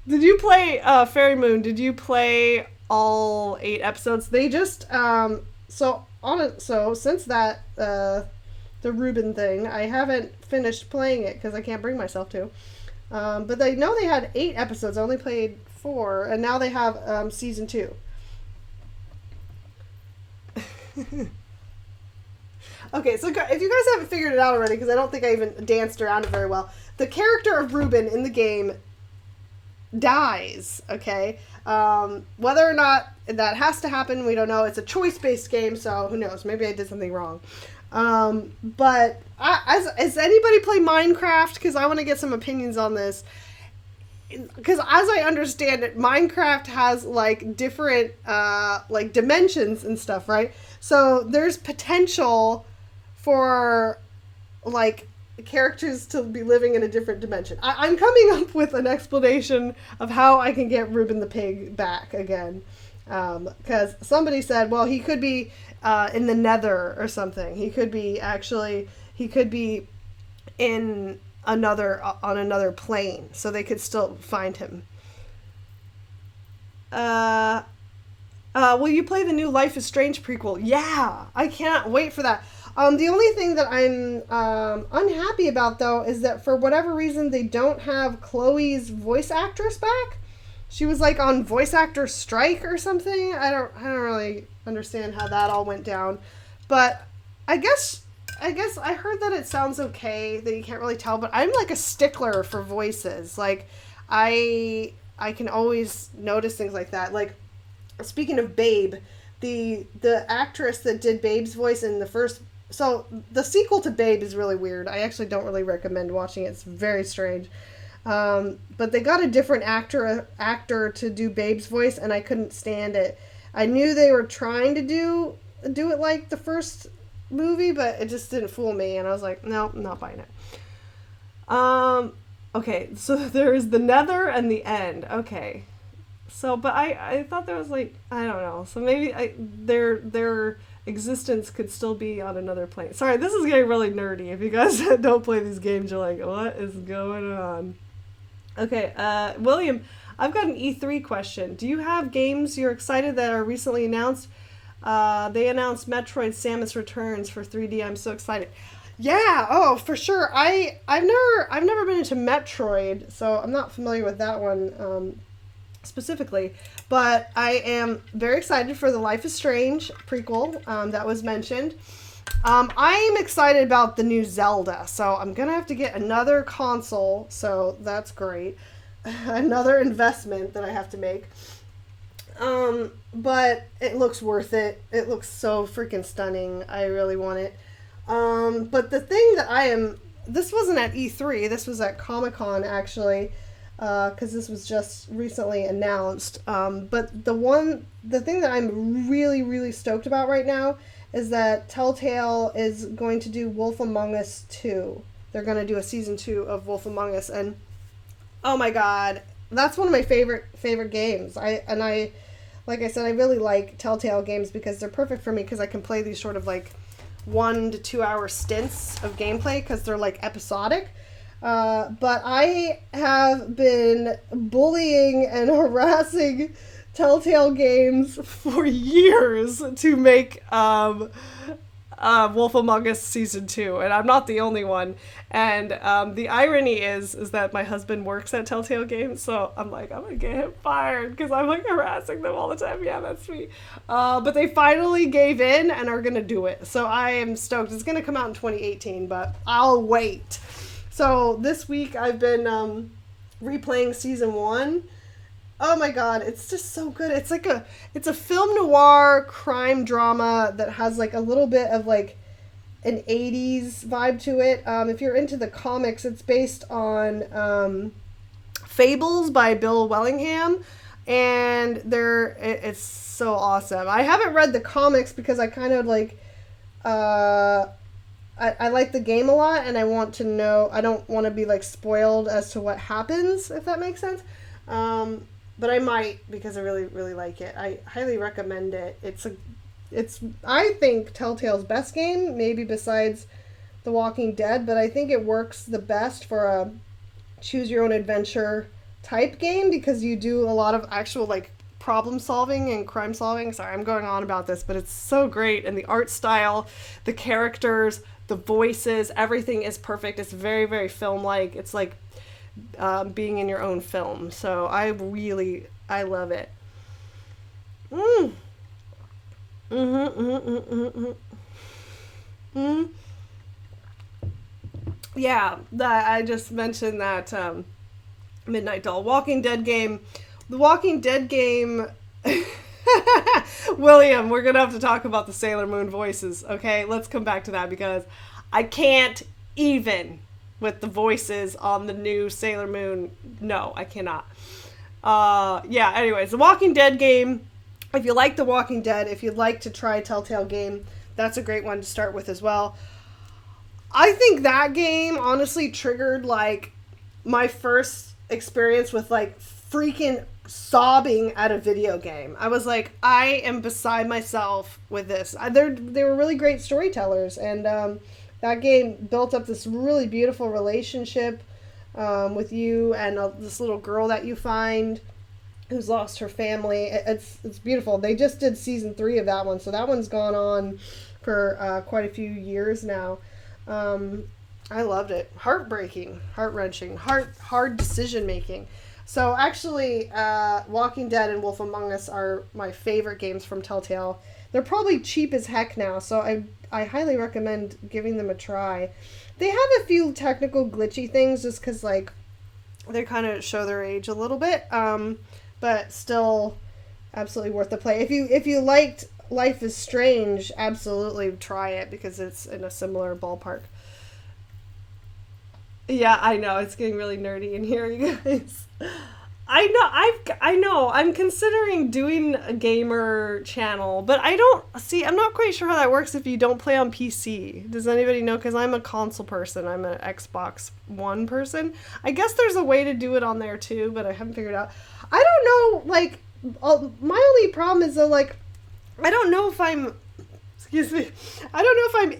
Did you play Fairy Moon? Did you play all 8 episodes? They just since that the Ruben thing, I haven't finished playing it because I can't bring myself to. But they know they had 8 episodes. I only played 4, and now they have season 2. Okay, so if you guys haven't figured it out already, because I don't think I even danced around it very well, the character of Ruben in the game dies, okay? Whether or not that has to happen, we don't know. It's a choice-based game, so who knows? Maybe I did something wrong. But has anybody played Minecraft? Because I want to get some opinions on this. Because as I understand it, Minecraft has like different like dimensions and stuff, right? So there's potential for like characters to be living in a different dimension. I'm coming up with an explanation of how I can get Ruben the pig back again. Because somebody said, well, he could be in the nether or something. He could be in on another plane, so they could still find him. Will you play the new Life is Strange prequel? Yeah, I can't wait for that. The only thing that I'm unhappy about though is that for whatever reason they don't have Chloe's voice actress back. She was like on voice actor strike or something. I don't really understand how that all went down, but I guess I heard that it sounds okay, that you can't really tell, but I'm like a stickler for voices. Like I can always notice things like that. Like speaking of Babe, the actress that did Babe's voice in the first, so the sequel to Babe is really weird. I actually don't really recommend watching it. It's very strange. But they got a different actor to do Babe's voice, and I couldn't stand it. I knew they were trying to do it like the first movie, but it just didn't fool me, and I was like, no, I'm not buying it. Okay, so there's the Nether and the End. Okay. So, but I thought there was like, I don't know. So maybe their existence could still be on another plane. Sorry, this is getting really nerdy. If you guys don't play these games, you're like, what is going on? Okay, William, I've got an E3 question. Do you have games you're excited that are recently announced? They announced Metroid Samus Returns for 3D. I'm so excited. Yeah, oh, for sure. I've never been into Metroid, so I'm not familiar with that one specifically, but I am very excited for the Life is Strange prequel that was mentioned. I'm excited about the new Zelda, so I'm gonna have to get another console, so that's great. Another investment that I have to make. But it looks worth it. It looks so freaking stunning. I really want it. But the thing that this wasn't at E3, this was at Comic-Con actually, because this was just recently announced. But the thing that I'm really, really stoked about right now is that Telltale is going to do Wolf Among Us 2. They're going to do a season 2 of Wolf Among Us, and oh my god, that's one of my favorite games. Like I said, I really like Telltale games because they're perfect for me because I can play these sort of like 1 to 2 hour stints of gameplay because they're like episodic. But I have been bullying and harassing Telltale Games for years to make Wolf Among Us Season 2, and I'm not the only one. And the irony is that my husband works at Telltale Games, so I'm like, I'm gonna get him fired because I'm like harassing them all the time. Yeah, that's me. But they finally gave in and are gonna do it, so I am stoked. It's gonna come out in 2018, but I'll wait. So this week I've been replaying Season 1. Oh my god, it's just so good. It's a film noir crime drama that has like a little bit of like an 80s vibe to it. If you're into the comics, it's based on Fables by Bill Wellingham, and it's so awesome. I haven't read the comics because I kind of like I like the game a lot, and I want to know. I don't want to be like spoiled as to what happens, if that makes sense. But I might because I really, really like it. I highly recommend it. It's I think Telltale's best game, maybe besides The Walking Dead, but I think it works the best for a choose your own adventure type game because you do a lot of actual like problem solving and crime solving. Sorry, I'm going on about this, but it's so great, and the art style, the characters, the voices, everything is perfect. It's very, very film-like. It's like being in your own film. So I love it. Yeah, I just mentioned that Midnight Doll Walking Dead game. The Walking Dead game. William, we're gonna have to talk about the Sailor Moon voices. Okay, let's come back to that because I can't even with the voices on the new Sailor Moon. No, I cannot. Yeah, anyways, the Walking Dead game. If you like The Walking Dead, if you'd like to try Telltale game, that's a great one to start with as well. I think that game honestly triggered like my first experience with like freaking sobbing at a video game. I was like, I am beside myself with this. They were really great storytellers, and that game built up this really beautiful relationship with you and this little girl that you find. who's lost her family. It's beautiful. They just did season 3 of that one, so that one's gone on for quite a few years now. I loved it. Heartbreaking, heart-wrenching, hard decision making. So actually, Walking Dead and Wolf Among Us are my favorite games from Telltale. They're probably cheap as heck now, so I highly recommend giving them a try. They have a few technical glitchy things just because, like, they kind of show their age a little bit, but still absolutely worth the play. If you liked Life is Strange, absolutely try it because it's in a similar ballpark. Yeah, I know. It's getting really nerdy in here, you guys. I know. I'm considering doing a gamer channel, but I'm not quite sure how that works if you don't play on PC. Does anybody know? Because I'm a console person. I'm an Xbox One person. I guess there's a way to do it on there too, but I haven't figured it out. I don't know, like, my only problem is, though, like, I don't know if I'm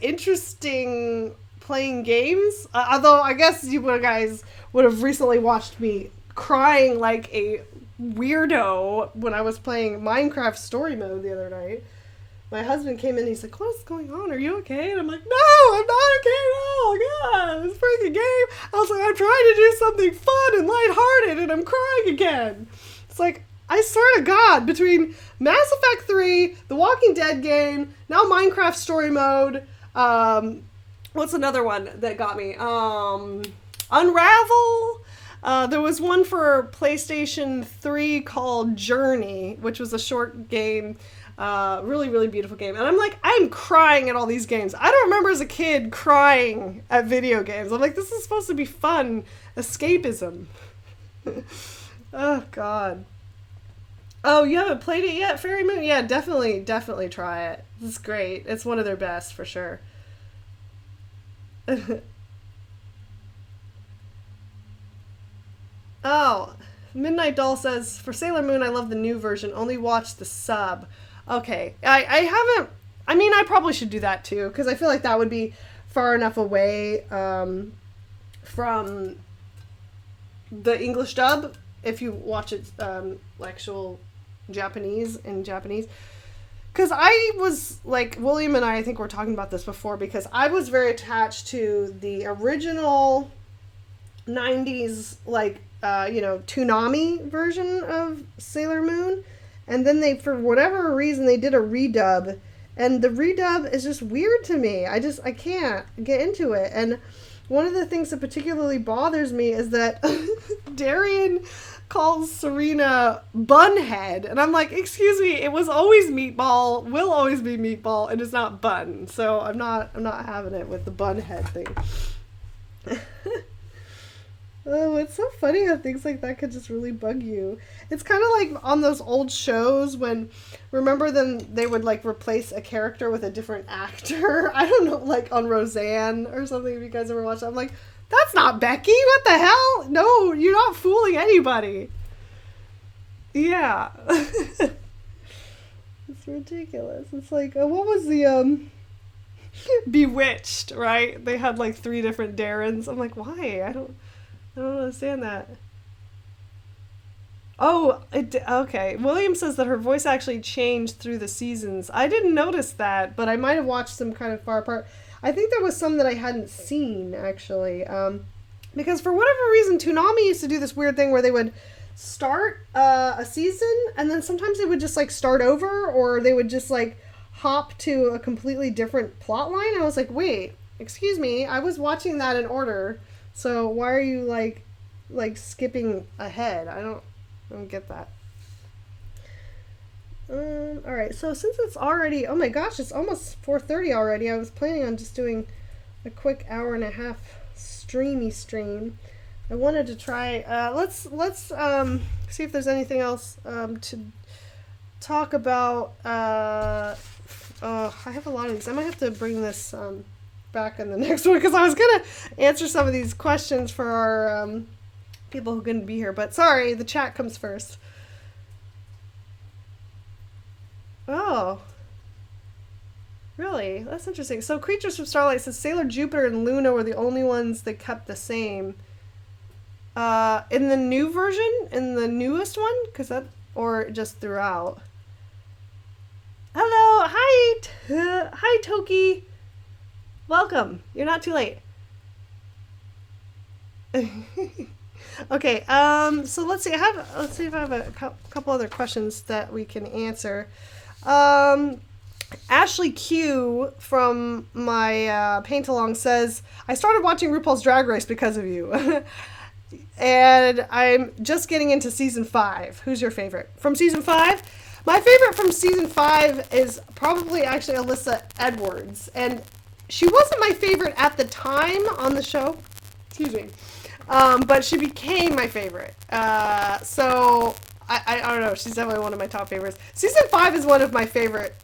interesting playing games. Although I guess you guys would have recently watched me crying like a weirdo when I was playing Minecraft story mode the other night. My husband came in and he's like, "What is going on? Are you okay?" And I'm like, "No, I'm not okay at all. God, this freaking game." I was like, "I'm trying to do something fun and lighthearted and I'm crying again." It's like, I swear to God, between Mass Effect 3, the Walking Dead game, now Minecraft story mode, what's another one that got me? Unravel. There was one for PlayStation 3 called Journey, which was a short game. Really, really beautiful game. And I'm crying at all these games. I don't remember as a kid crying at video games. I'm like, this is supposed to be fun. Escapism. Oh, God. Oh, you haven't played it yet, Fairy Moon? Yeah, definitely try it. It's great. It's one of their best, for sure. Oh, Midnight Doll says, for Sailor Moon, I love the new version. Only watch the sub. Okay. I haven't... I mean, I probably should do that, too, because I feel like that would be far enough away from the English dub, if you watch it actual Japanese. Because I was, like, William and I think we're talking about this before, because I was very attached to the original 90s, like, Toonami version of Sailor Moon. And then they, for whatever reason, they did a redub. And the redub is just weird to me. I can't get into it. And one of the things that particularly bothers me is that Darian calls Serena Bunhead. And I'm like, excuse me, it was always Meatball, will always be Meatball, and it's not Bun. So I'm not having it with the Bunhead thing. Oh, it's so funny how things like that could just really bug you. It's kind of like on those old shows when, remember they would like replace a character with a different actor. I don't know, like on Roseanne or something, if you guys ever watched that. I'm like, that's not Becky. What the hell? No, you're not fooling anybody. Yeah. It's ridiculous. It's like, what was the, Bewitched, right? They had like 3 different Darrens. I'm like, why? I don't understand that. Oh, okay. William says that her voice actually changed through the seasons. I didn't notice that, but I might have watched them kind of far apart. I think there was some that I hadn't seen, actually. Because for whatever reason, Toonami used to do this weird thing where they would start a season, and then sometimes they would just, like, start over, or they would just, like, hop to a completely different plot line. I was like, wait, excuse me, I was watching that in order. So why are you like skipping ahead? I don't get that. All right. So since it's already, oh my gosh, it's almost 4:30 already. I was planning on just doing a quick hour and a half stream. I wanted to try. Let's see if there's anything else to talk about. I have a lot of these. I might have to bring this back in the next one, because I was gonna answer some of these questions for our people who couldn't be here, but sorry, the chat comes first. Oh, really? That's interesting. So Creatures from Starlight says Sailor Jupiter and Luna were the only ones that kept the same in the new version, in the newest one, because or just throughout? Hello, hi Toki. Welcome. You're not too late. Okay, so let's see if I have a couple other questions that we can answer. Um, Ashley Q from my paint along says, I started watching RuPaul's Drag Race because of you. And I'm just getting into season 5. Who's your favorite from season 5? My favorite from season 5 is probably actually Alyssa Edwards. And she wasn't my favorite at the time on the show. Excuse me. But she became my favorite. So I don't know. She's definitely one of my top favorites. Season 5 is one of my favorite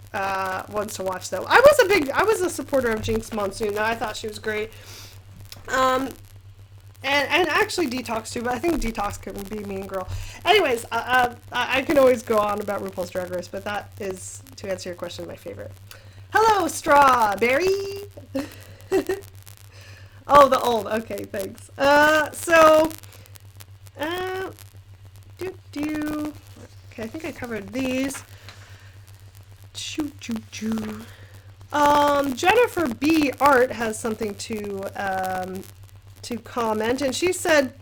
ones to watch, though. I was a supporter of Jinx Monsoon. I thought she was great. And actually Detox too, but I think Detox can be Mean Girl. Anyways, I can always go on about RuPaul's Drag Race, but that is, to answer your question, my favorite. Hello, Strawberry! Oh, the old. Okay, thanks. Okay, I think I covered these. Choo, choo, choo. Jennifer B. Art has something to comment, and she said,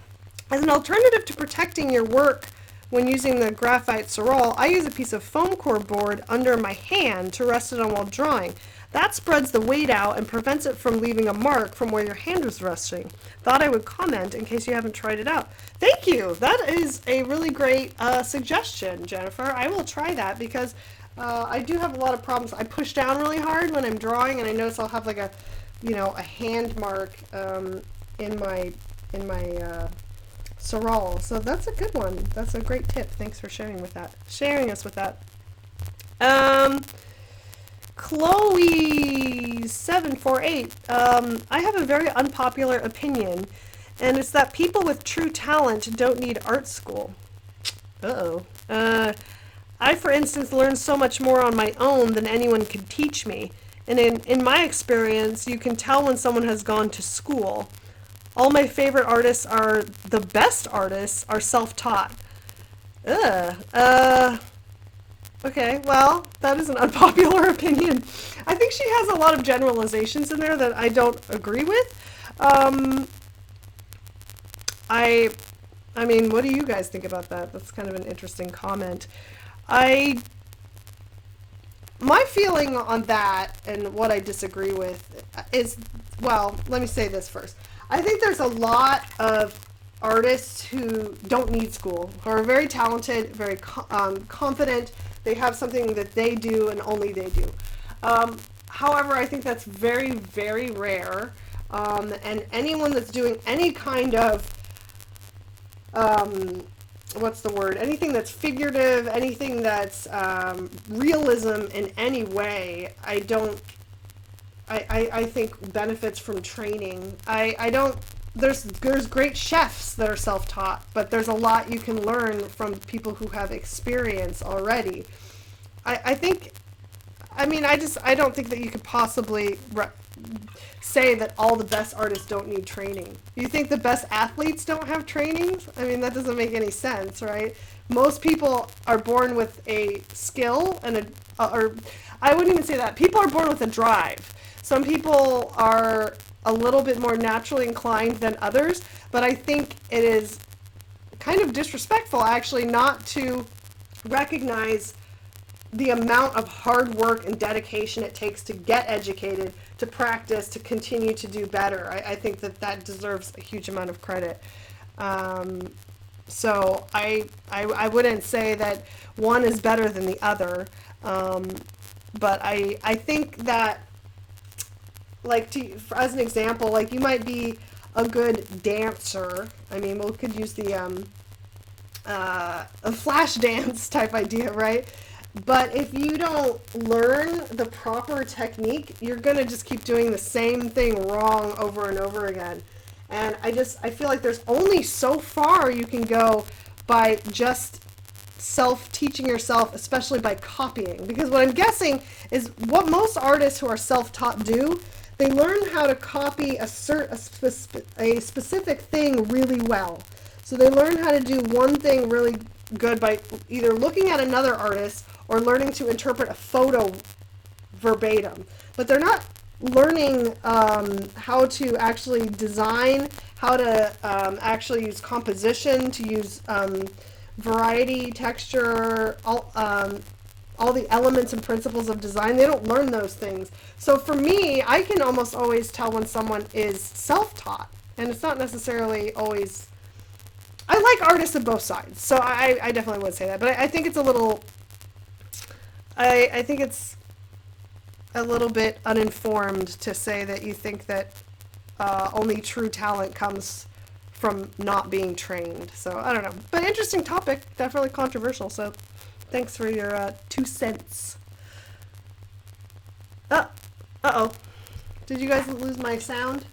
as an alternative to protecting your work when using the graphite sorrel, I use a piece of foam core board under my hand to rest it on while drawing. That spreads the weight out and prevents it from leaving a mark from where your hand was resting. Thought I would comment in case you haven't tried it out. Thank you. That is a really great suggestion, Jennifer. I will try that because I do have a lot of problems. I push down really hard when I'm drawing, and I notice I'll have like a hand mark in my sorrel. So that's a good one. That's a great tip. Thanks for sharing us with that. Chloe748. I have a very unpopular opinion, and it's that people with true talent don't need art school. Uh-oh. I, for instance, learned so much more on my own than anyone could teach me. And in my experience, you can tell when someone has gone to school. All my favorite artists the best artists are self-taught. Okay, well, that is an unpopular opinion. I think she has a lot of generalizations in there that I don't agree with. I mean, what do you guys think about that? That's kind of an interesting comment. My feeling on that and what I disagree with is, well, let me say this first. I think there's a lot of artists who don't need school, who are very talented, very confident. They have something that they do and only they do. However, I think that's very, very rare. And anyone that's doing any kind of, anything that's figurative, anything that's realism in any way, I think benefits from training. There's great chefs that are self-taught, but there's a lot you can learn from people who have experience already. I don't think that you could possibly say that all the best artists don't need training. You think the best athletes don't have training? I mean, that doesn't make any sense, right? Most people are born with a skill or I wouldn't even say that. People are born with a drive. Some people are a little bit more naturally inclined than others, but I think it is kind of disrespectful actually not to recognize the amount of hard work and dedication it takes to get educated, to practice, to continue to do better. I think that deserves a huge amount of credit. So I wouldn't say that one is better than the other, but I think that, as an example, like you might be a good dancer. I mean, we could use the a flash dance type idea, right? But if you don't learn the proper technique, you're going to just keep doing the same thing wrong over and over again. And I feel like there's only so far you can go by just self-teaching yourself, especially by copying. Because what I'm guessing is what most artists who are self-taught do, they learn how to copy a specific thing really well. So they learn how to do one thing really good by either looking at another artist or learning to interpret a photo verbatim. But they're not learning how to actually design, how to actually use composition, to use variety, texture, all the elements and principles of design. They don't learn those things. So for me, I can almost always tell when someone is self-taught, and it's not necessarily always. I like artists of both sides, so I definitely would say that. But I think it's a little. I think it's a little bit uninformed to say that you think that only true talent comes from not being trained. So I don't know, but interesting topic, definitely controversial. So thanks for your 2 cents. Uh-oh. Did you guys lose my sound?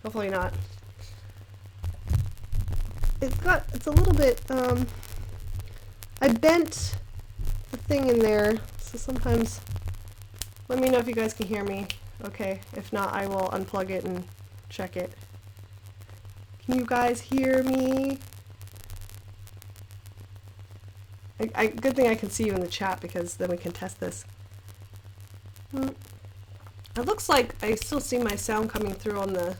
Hopefully not. It's a little bit, I bent the thing in there, so sometimes, let me know if you guys can hear me. Okay, if not, I will unplug it and check it. Can you guys hear me? Good thing I can see you in the chat, because then we can test this. It looks like I still see my sound coming through on the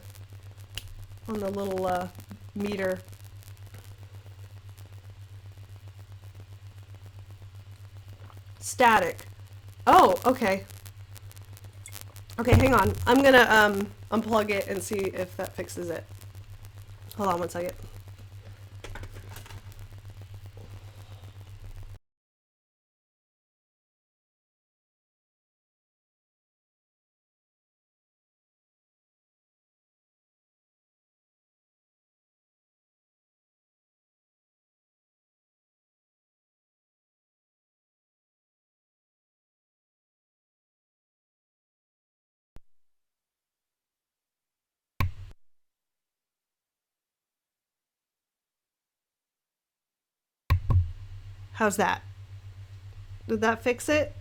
little meter. Static. Oh, okay. Okay, hang on. I'm gonna unplug it and see if that fixes it. Hold on one second. How's that? Did that fix it?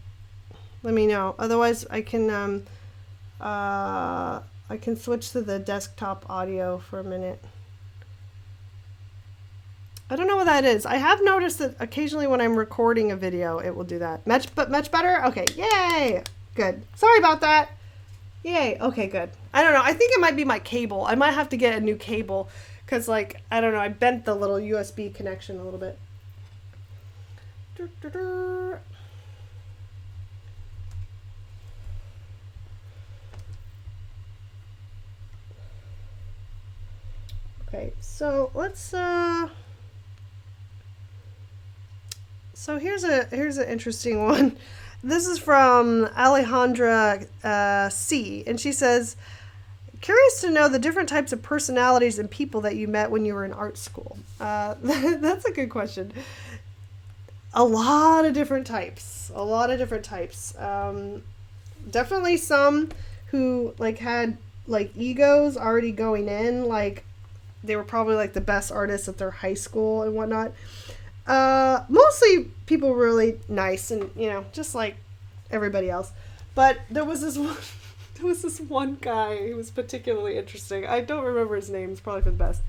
Let me know. Otherwise, I can switch to the desktop audio for a minute. I don't know what that is. I have noticed that occasionally when I'm recording a video, it will do that. Much better? Okay, yay! Good. Sorry about that. Yay, okay, good. I don't know. I think it might be my cable. I might have to get a new cable, because, like, I don't know, I bent the little USB connection a little bit. Okay, so let's so here's an interesting one. This is from Alejandra C, and she says, curious to know the different types of personalities and people that you met when you were in art school. That's a good question. A lot of different types. Definitely some who like had like egos already going in, like they were probably like the best artists at their high school and whatnot. Mostly people were really nice and, you know, just like everybody else. But there was this one guy who was particularly interesting. I don't remember his name. It's probably for the best.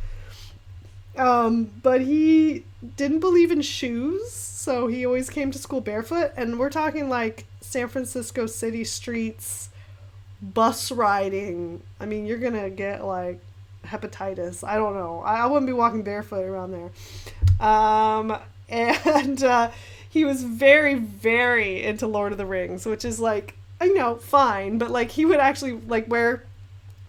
But he didn't believe in shoes, so he always came to school barefoot, and we're talking like San Francisco city streets, bus riding. I mean, you're gonna get like hepatitis. I don't know. I wouldn't be walking barefoot around there. And he was very, very into Lord of the Rings, which is like, you know, fine, but like he would actually like wear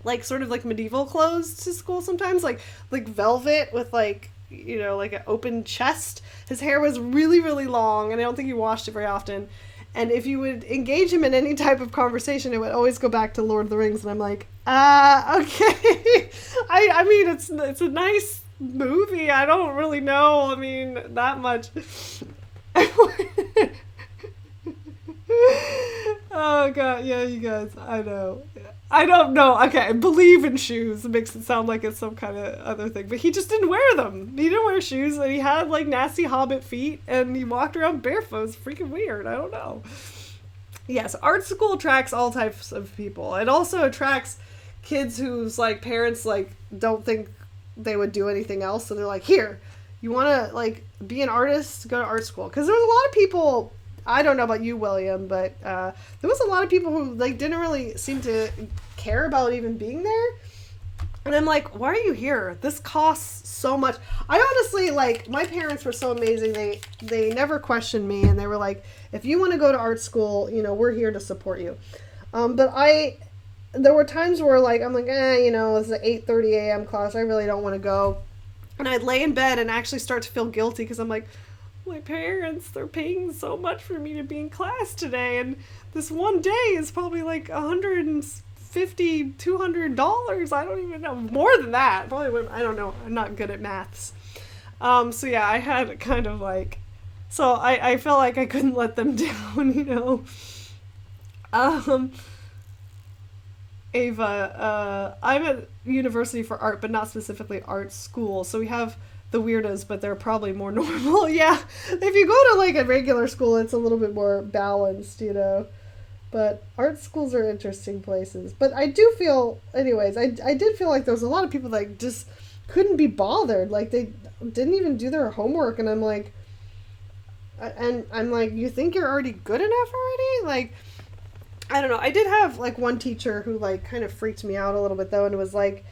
like sort of like medieval clothes to school sometimes, like velvet with like, you know, like an open chest. His hair was really, really long, and I don't think he washed it very often. And if you would engage him in any type of conversation, it would always go back to Lord of the Rings, and I'm like, okay. I mean, it's a nice movie. I don't really know. I mean, that much. Oh god, yeah, you guys, I know. I don't know. Okay, I believe in shoes. It makes it sound like it's some kind of other thing. But he just didn't wear them. He didn't wear shoes, and he had like nasty hobbit feet, and he walked around barefoot. It's freaking weird. I don't know. Yes, art school attracts all types of people. It also attracts kids whose like parents like don't think they would do anything else, so they're like, here, you want to like be an artist, go to art school. Because there's a lot of people, I don't know about you, William, but there was a lot of people who like didn't really seem to care about even being there. And I'm like, why are you here? This costs so much. I honestly, like, my parents were so amazing. They never questioned me, and they were like, if you want to go to art school, you know, we're here to support you. But there were times where, like, I'm like, you know, it's an 8:30 a.m. class. I really don't want to go. And I'd lay in bed and actually start to feel guilty because I'm like, my parents, they're paying so much for me to be in class today. And this one day is probably like $150, $200. I don't even know. More than that. Probably, I don't know. I'm not good at maths. So yeah, I had kind of like, so I felt like I couldn't let them down, you know. Ava, I'm at university for art, but not specifically art school. So we have the weirdos, but they're probably more normal. Yeah, if you go to like a regular school, it's a little bit more balanced, you know. But art schools are interesting places. But I do feel, anyways, I did feel like there was a lot of people that just couldn't be bothered. Like they didn't even do their homework, and I'm like, you think you're already good enough already? Like, I don't know. I did have like one teacher who like kind of freaked me out a little bit though, and it was like,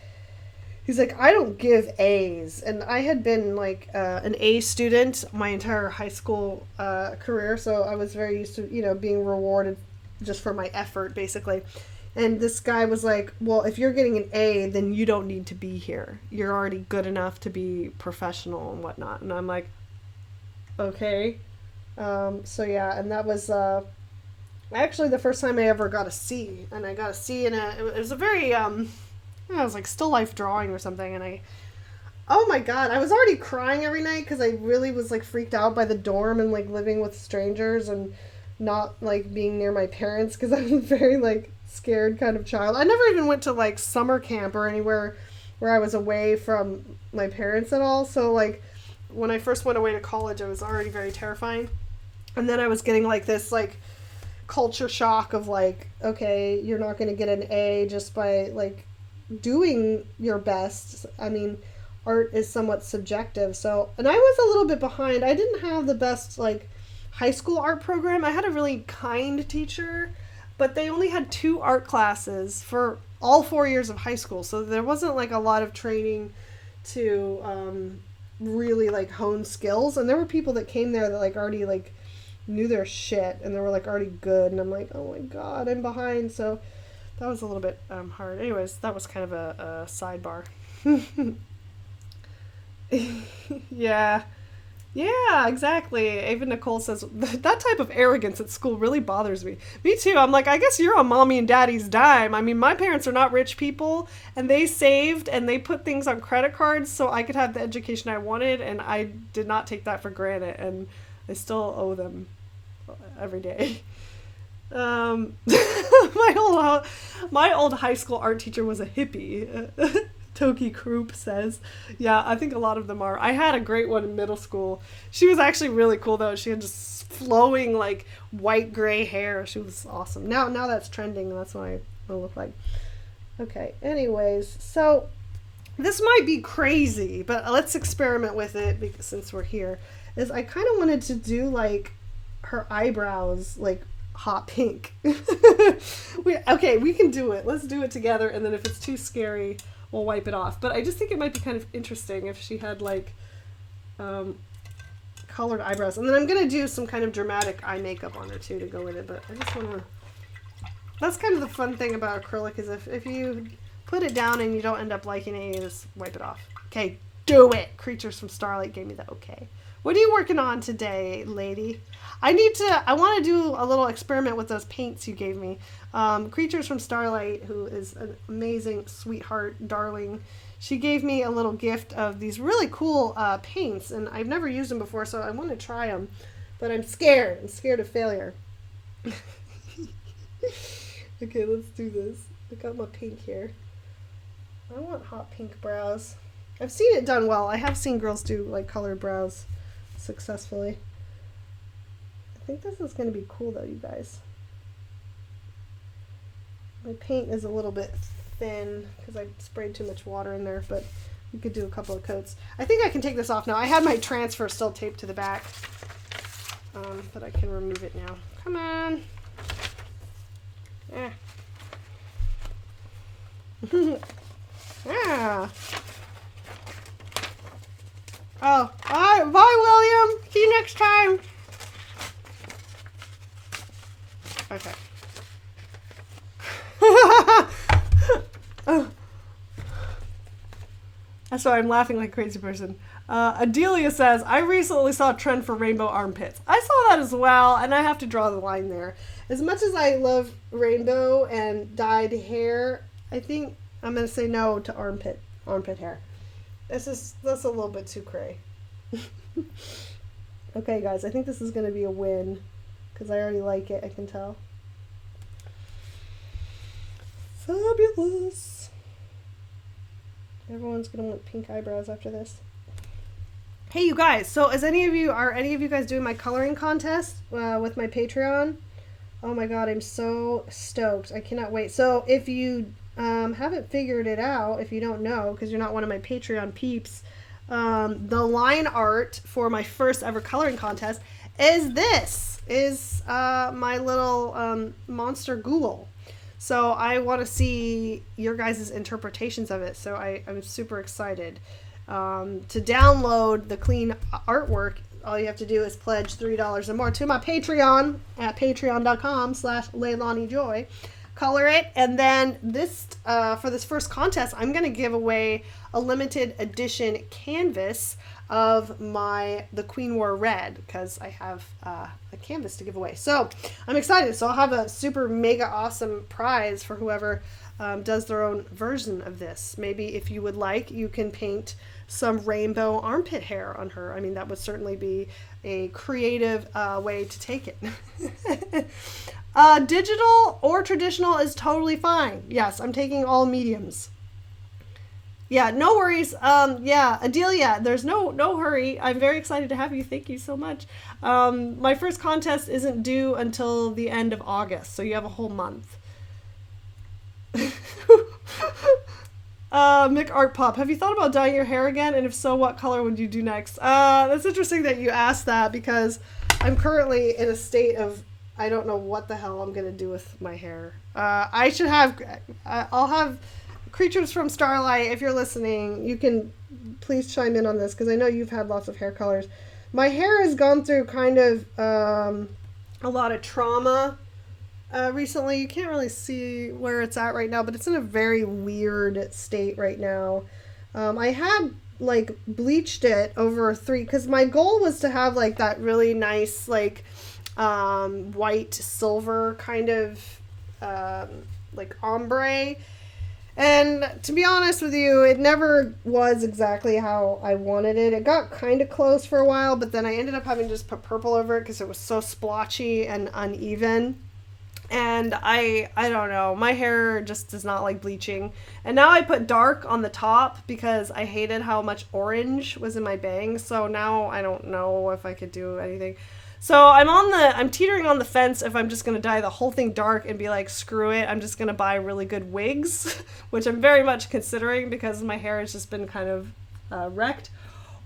he's like, I don't give A's. And I had been like an A student my entire high school career, so I was very used to, you know, being rewarded just for my effort, basically. And this guy was like, well, if you're getting an A, then you don't need to be here. You're already good enough to be professional and whatnot. And I'm like, okay. So yeah, and that was actually the first time I ever got a C. And I got a C in it was a very, it was like still life drawing or something. And oh my God, I was already crying every night because I really was like freaked out by the dorm and like living with strangers and not like being near my parents because I was a very like scared kind of child. I never even went to like summer camp or anywhere where I was away from my parents at all. So like when I first went away to college, it was already very terrifying. And then I was getting like this like culture shock of like, okay, you're not going to get an A just by like doing your best. I mean, art is somewhat subjective. So, and I was a little bit behind. I didn't have the best like high school art program. I had a really kind teacher, but they only had 2 art classes for all 4 years of high school. So there wasn't like a lot of training to really like hone skills. And there were people that came there that like already like knew their shit and they were like already good. And I'm like, oh my God, I'm behind. So that was a little bit hard. Anyways, that was kind of a sidebar. Yeah. Yeah, exactly. Ava Nicole says, that type of arrogance at school really bothers me. Me too. I'm like, I guess you're on mommy and daddy's dime. I mean, my parents are not rich people, and they saved and they put things on credit cards so I could have the education I wanted, and I did not take that for granted, and I still owe them every day. My old high school art teacher was a hippie. Toki Krupp says. Yeah, I think a lot of them are. I had a great one in middle school. She was actually really cool though. She had just flowing like white gray hair. She was awesome. Now that's trending. That's what I look like. Okay, anyways, so this might be crazy, but let's experiment with it because since we're here. Is I kind of wanted to do like her eyebrows like hot pink. Okay, we can do it. Let's do it together, and then if it's too scary, we'll wipe it off. But I just think it might be kind of interesting if she had like colored eyebrows. And then I'm going to do some kind of dramatic eye makeup on her too to go with it. But I just want to... That's kind of the fun thing about acrylic is if you put it down and you don't end up liking it, you just wipe it off. Okay, do it! Creatures from Starlight gave me the okay. What are you working on today, lady? I want to do a little experiment with those paints you gave me. Creatures from Starlight, who is an amazing sweetheart, darling, she gave me a little gift of these really cool paints, and I've never used them before, so I want to try them, but I'm scared. I'm scared of failure. Okay, let's do this. I got my pink here. I want hot pink brows. I've seen it done well. I have seen girls do like colored brows successfully. I think this is going to be cool though, you guys. My paint is a little bit thin because I sprayed too much water in there, but I'm We could do a couple of coats. I think I can take this off now. I had my transfer still taped to the back. But I can remove it now. Come on. Yeah. Yeah. Oh, all right. Bye, William. See you next time. Okay. Oh. That's why I'm laughing like a crazy person. Adelia says, I recently saw a trend for rainbow armpits. I saw that as well, and I have to draw the line there. As much as I love rainbow and dyed hair, I think I'm going to say no to armpit hair. That's a little bit too cray. Okay, guys, I think this is going to be a win, because I already like it, I can tell. Fabulous. Everyone's going to want pink eyebrows after this. Hey, you guys. So, are any of you guys doing my coloring contest with my Patreon? Oh my god, I'm so stoked. I cannot wait. So, if you haven't figured it out, if you don't know, because you're not one of my Patreon peeps, the line art for my first ever coloring contest is this. My little monster Ghoul. So I want to see your guys' interpretations of it. So I'm super excited. To download the clean artwork, all you have to do is pledge $3 or more to my Patreon at patreon.com/LeilaniJoy. Color it, and then this for this first contest, I'm going to give away a limited edition canvas of the Queen War Red, because I have a canvas to give away. So I'm excited. So I'll have a super mega awesome prize for whoever does their own version of this. Maybe if you would like, you can paint some rainbow armpit hair on her. I mean, that would certainly be a creative way to take it. Digital or traditional is totally fine. Yes, I'm taking all mediums. Yeah, no worries. Yeah, Adelia, there's no hurry. I'm very excited to have you. Thank you so much. My first contest isn't due until the end of August, so you have a whole month. Mick Art Pop, have you thought about dyeing your hair again? And if so, what color would you do next? That's interesting that you asked that, because I'm currently in a state of, I don't know what the hell I'm going to do with my hair. I'll have Creatures from Starlight, if you're listening, you can please chime in on this, because I know you've had lots of hair colors. My hair has gone through kind of a lot of trauma recently. You can't really see where it's at right now, but it's in a very weird state right now. I had like bleached it over because my goal was to have like that really nice like white silver kind of like ombre. And to be honest with you, it never was exactly how I wanted it. It got kind of close for a while, but then I ended up having to just put purple over it because it was so splotchy and uneven. And I don't know, my hair just does not like bleaching. And now I put dark on the top because I hated how much orange was in my bangs. So now I don't know if I could do anything. So I'm teetering on the fence if I'm just going to dye the whole thing dark and be like, screw it, I'm just going to buy really good wigs, which I'm very much considering because my hair has just been kind of wrecked.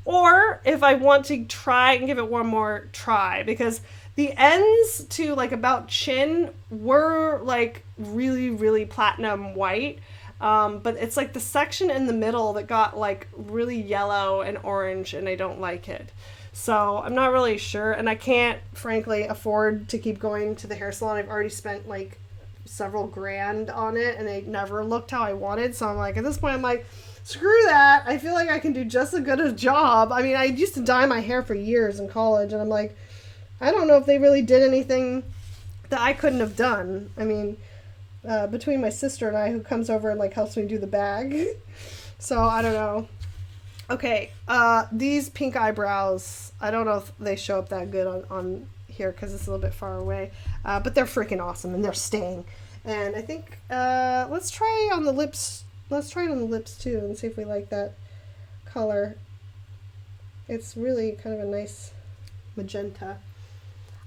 Or if I want to try and give it one more try, because the ends to like about chin were like really, really platinum white. But it's like the section in the middle that got like really yellow and orange, and I don't like it. So I'm not really sure, and I can't, frankly, afford to keep going to the hair salon. I've already spent like several grand on it, and it never looked how I wanted. So I'm like, at this point, I'm like, screw that. I feel like I can do just as good a job. I mean, I used to dye my hair for years in college, and I'm like, I don't know if they really did anything that I couldn't have done. I mean, between my sister and I, who comes over and like helps me do the bag. So I don't know. Okay, these pink eyebrows, I don't know if they show up that good on here because it's a little bit far away, but they're freaking awesome and they're staying. And I think, let's try on the lips, let's try it on the lips too and see if we like that color. It's really kind of a nice magenta.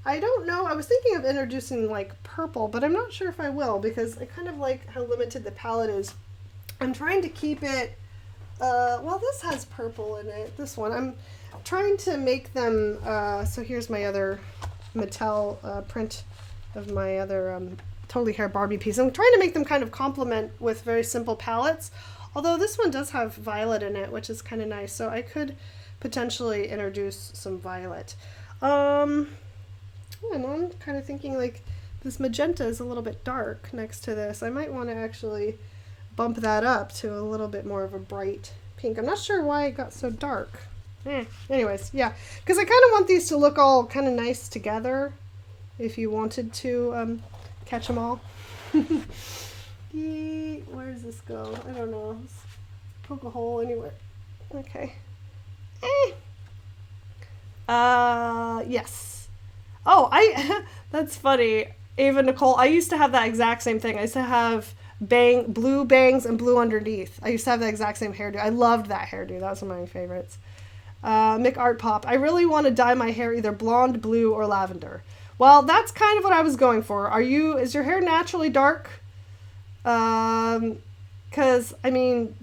I don't know, I was thinking of introducing like purple, but I'm not sure if I will because I kind of like how limited the palette is. I'm trying to keep it well, this has purple in it. This one. I'm trying to make them, so here's my other Mattel print of my other Totally Hair Barbie piece. I'm trying to make them kind of complement with very simple palettes. Although this one does have violet in it, which is kind of nice. So I could potentially introduce some violet. And I'm kind of thinking like this magenta is a little bit dark next to this. I might want to actually bump that up to a little bit more of a bright pink. I'm not sure why it got so dark. Anyways, yeah. Because I kind of want these to look all kind of nice together if you wanted to catch them all. Where does this go? I don't know. Let's poke a hole anywhere. Okay. Yes. Oh, that's funny. Ava Nicole, I used to have that exact same thing. I used to have blue bangs and blue underneath. I used to have the exact same hairdo. I loved that hairdo. That was one of my favorites. Mick Art Pop, I really want to dye my hair either blonde, blue, or lavender. Well, that's kind of what I was going for. Is your hair naturally dark? Because, I mean,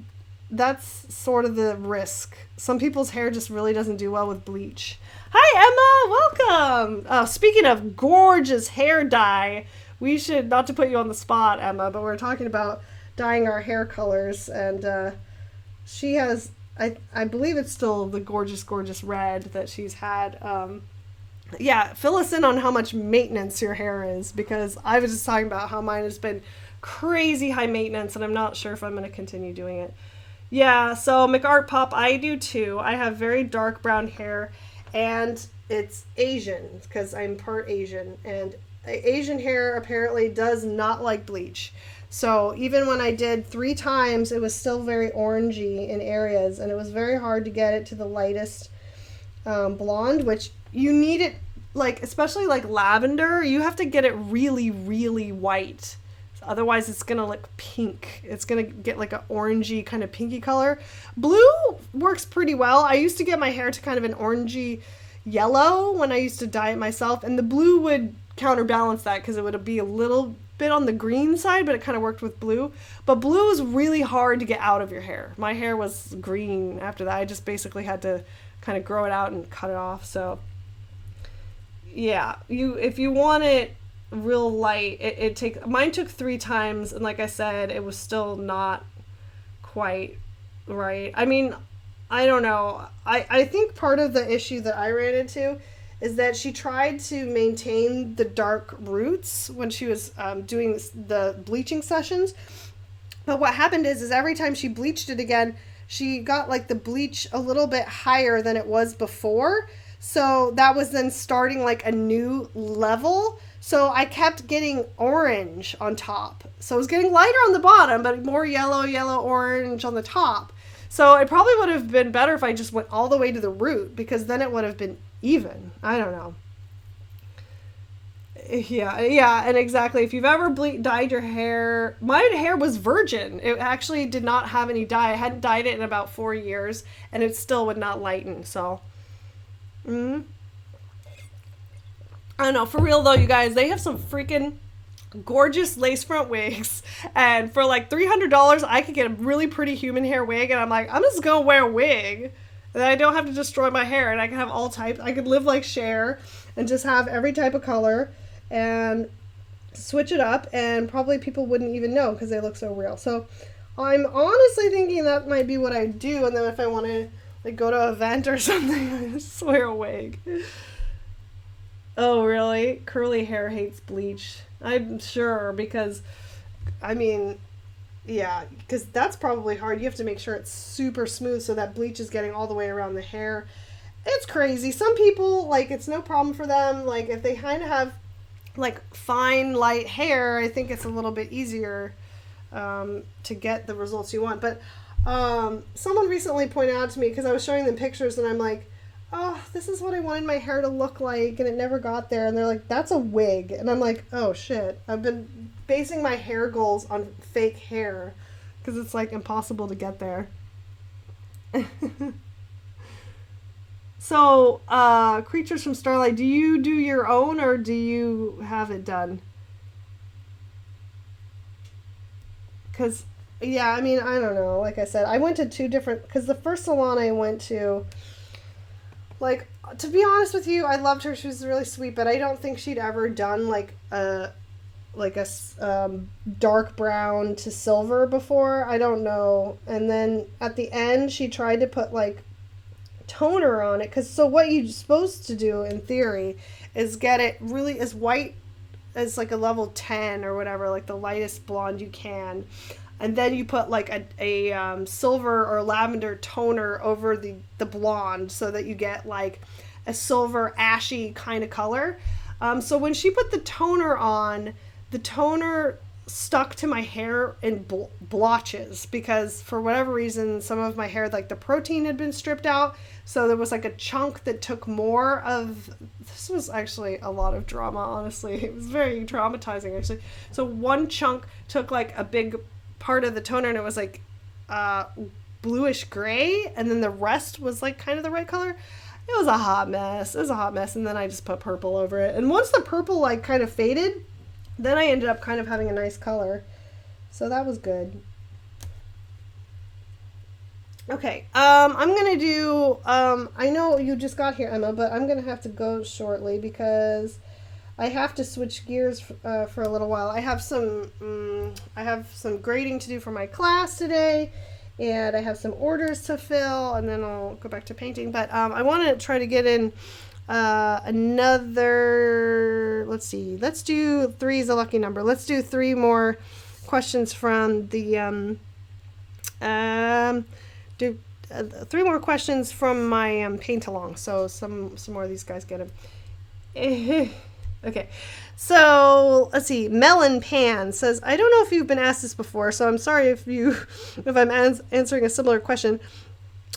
that's sort of the risk. Some people's hair just really doesn't do well with bleach. Hi, Emma! Welcome! Speaking of gorgeous hair dye, we should, not to put you on the spot, Emma, but we're talking about dyeing our hair colors, and she has, I believe it's still the gorgeous, gorgeous red that she's had. Yeah, fill us in on how much maintenance your hair is, because I was just talking about how mine has been crazy high maintenance, and I'm not sure if I'm going to continue doing it. Yeah, so McArt Pop, I do too. I have very dark brown hair, and it's Asian, because I'm part Asian, and Asian hair apparently does not like bleach. So even when I did 3 times, it was still very orangey in areas, and it was very hard to get it to the lightest blonde, which you need it, like, especially like lavender, you have to get it really, really white. Otherwise, it's going to look pink. It's going to get like an orangey kind of pinky color. Blue works pretty well. I used to get my hair to kind of an orangey yellow when I used to dye it myself. And the blue would counterbalance that because it would be a little bit on the green side, but it kind of worked with blue. But blue is really hard to get out of your hair. My hair was green after that. I just basically had to kind of grow it out and cut it off. So yeah, if you want it real light, mine took 3 times, and like I said, it was still not quite right. I mean, I don't know. I think part of the issue that I ran into is that she tried to maintain the dark roots when she was doing the bleaching sessions. But what happened is every time she bleached it again, she got like the bleach a little bit higher than it was before. So that was then starting like a new level. So I kept getting orange on top. So it was getting lighter on the bottom, but more yellow, orange on the top. So it probably would have been better if I just went all the way to the root, because then it would have been even. I don't know. Yeah, and exactly. If you've ever dyed your hair, my hair was virgin. It actually did not have any dye. I hadn't dyed it in about 4 years, and it still would not lighten. So, I don't know. For real though, you guys, they have some freaking gorgeous lace front wigs, and for like $300, I could get a really pretty human hair wig, and I'm like, I'm just gonna wear a wig. And I don't have to destroy my hair, and I can have all types. I could live like Cher and just have every type of color and switch it up, and probably people wouldn't even know because they look so real. So I'm honestly thinking that might be what I do, and then if I want to like go to an event or something, I just wear a wig. Oh, really? Curly hair hates bleach. I'm sure, because, I mean, yeah, because that's probably hard. You have to make sure it's super smooth so that bleach is getting all the way around the hair. It's crazy. Some people, like, it's no problem for them. Like, if they kind of have, like, fine, light hair, I think it's a little bit easier to get the results you want. But someone recently pointed out to me, because I was showing them pictures, and I'm like, oh, this is what I wanted my hair to look like, and it never got there. And they're like, that's a wig. And I'm like, oh, shit. I've been basing my hair goals on fake hair, because it's, like, impossible to get there. So, Creatures from Starlight, do you do your own, or do you have it done? Because Yeah, I mean, I don't know. Like I said, I went to two different, because the first salon I went to, like, to be honest with you, I loved her. She was really sweet, but I don't think she'd ever done like a dark brown to silver before. I don't know. And then at the end, she tried to put like toner on it, because so what you're supposed to do in theory is get it really as white as like a level 10 or whatever, like the lightest blonde you can, and then you put like a silver or lavender toner over the blonde so that you get like a silver ashy kind of color. So when she put the toner on, the toner stuck to my hair in blotches, because for whatever reason some of my hair, like the protein had been stripped out, so there was like a chunk that took more of, this was actually a lot of drama, honestly. It was very traumatizing, actually. So one chunk took like a big part of the toner, and it was like bluish gray, and then the rest was like kind of the right color. It was a hot mess. It was a hot mess. And then I just put purple over it, and once the purple like kind of faded, then I ended up kind of having a nice color. So that was good. Okay, I'm going to do, I know you just got here, Emma, but I'm going to have to go shortly because I have to switch gears for a little while. I have some grading to do for my class today, and I have some orders to fill, and then I'll go back to painting. But I want to try to get in another, let's see, let's do 3 is a lucky number. Let's do 3 more questions from the, 3 more questions from my paint along. So some more of these guys get them. Okay, so let's see. Melon Pan says, I don't know if you've been asked this before, so I'm sorry if I'm answering a similar question.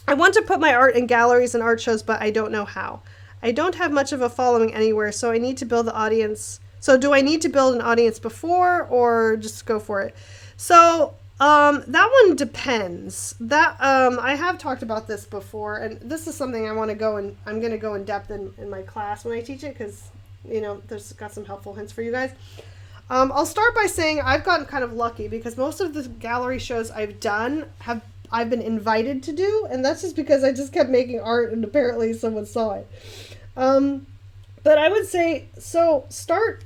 I want to put my art in galleries and art shows, but I don't know how. I don't have much of a following anywhere, so I need to build the audience. So do I need to build an audience before, or just go for it? So that one depends. That I have talked about this before, and this is something I want to go and I'm going to go in depth in my class when I teach it, because there's got some helpful hints for you guys. I'll start by saying I've gotten kind of lucky, because most of the gallery shows I've done I've been invited to do, and that's just because I just kept making art and apparently someone saw it. But I would say, so start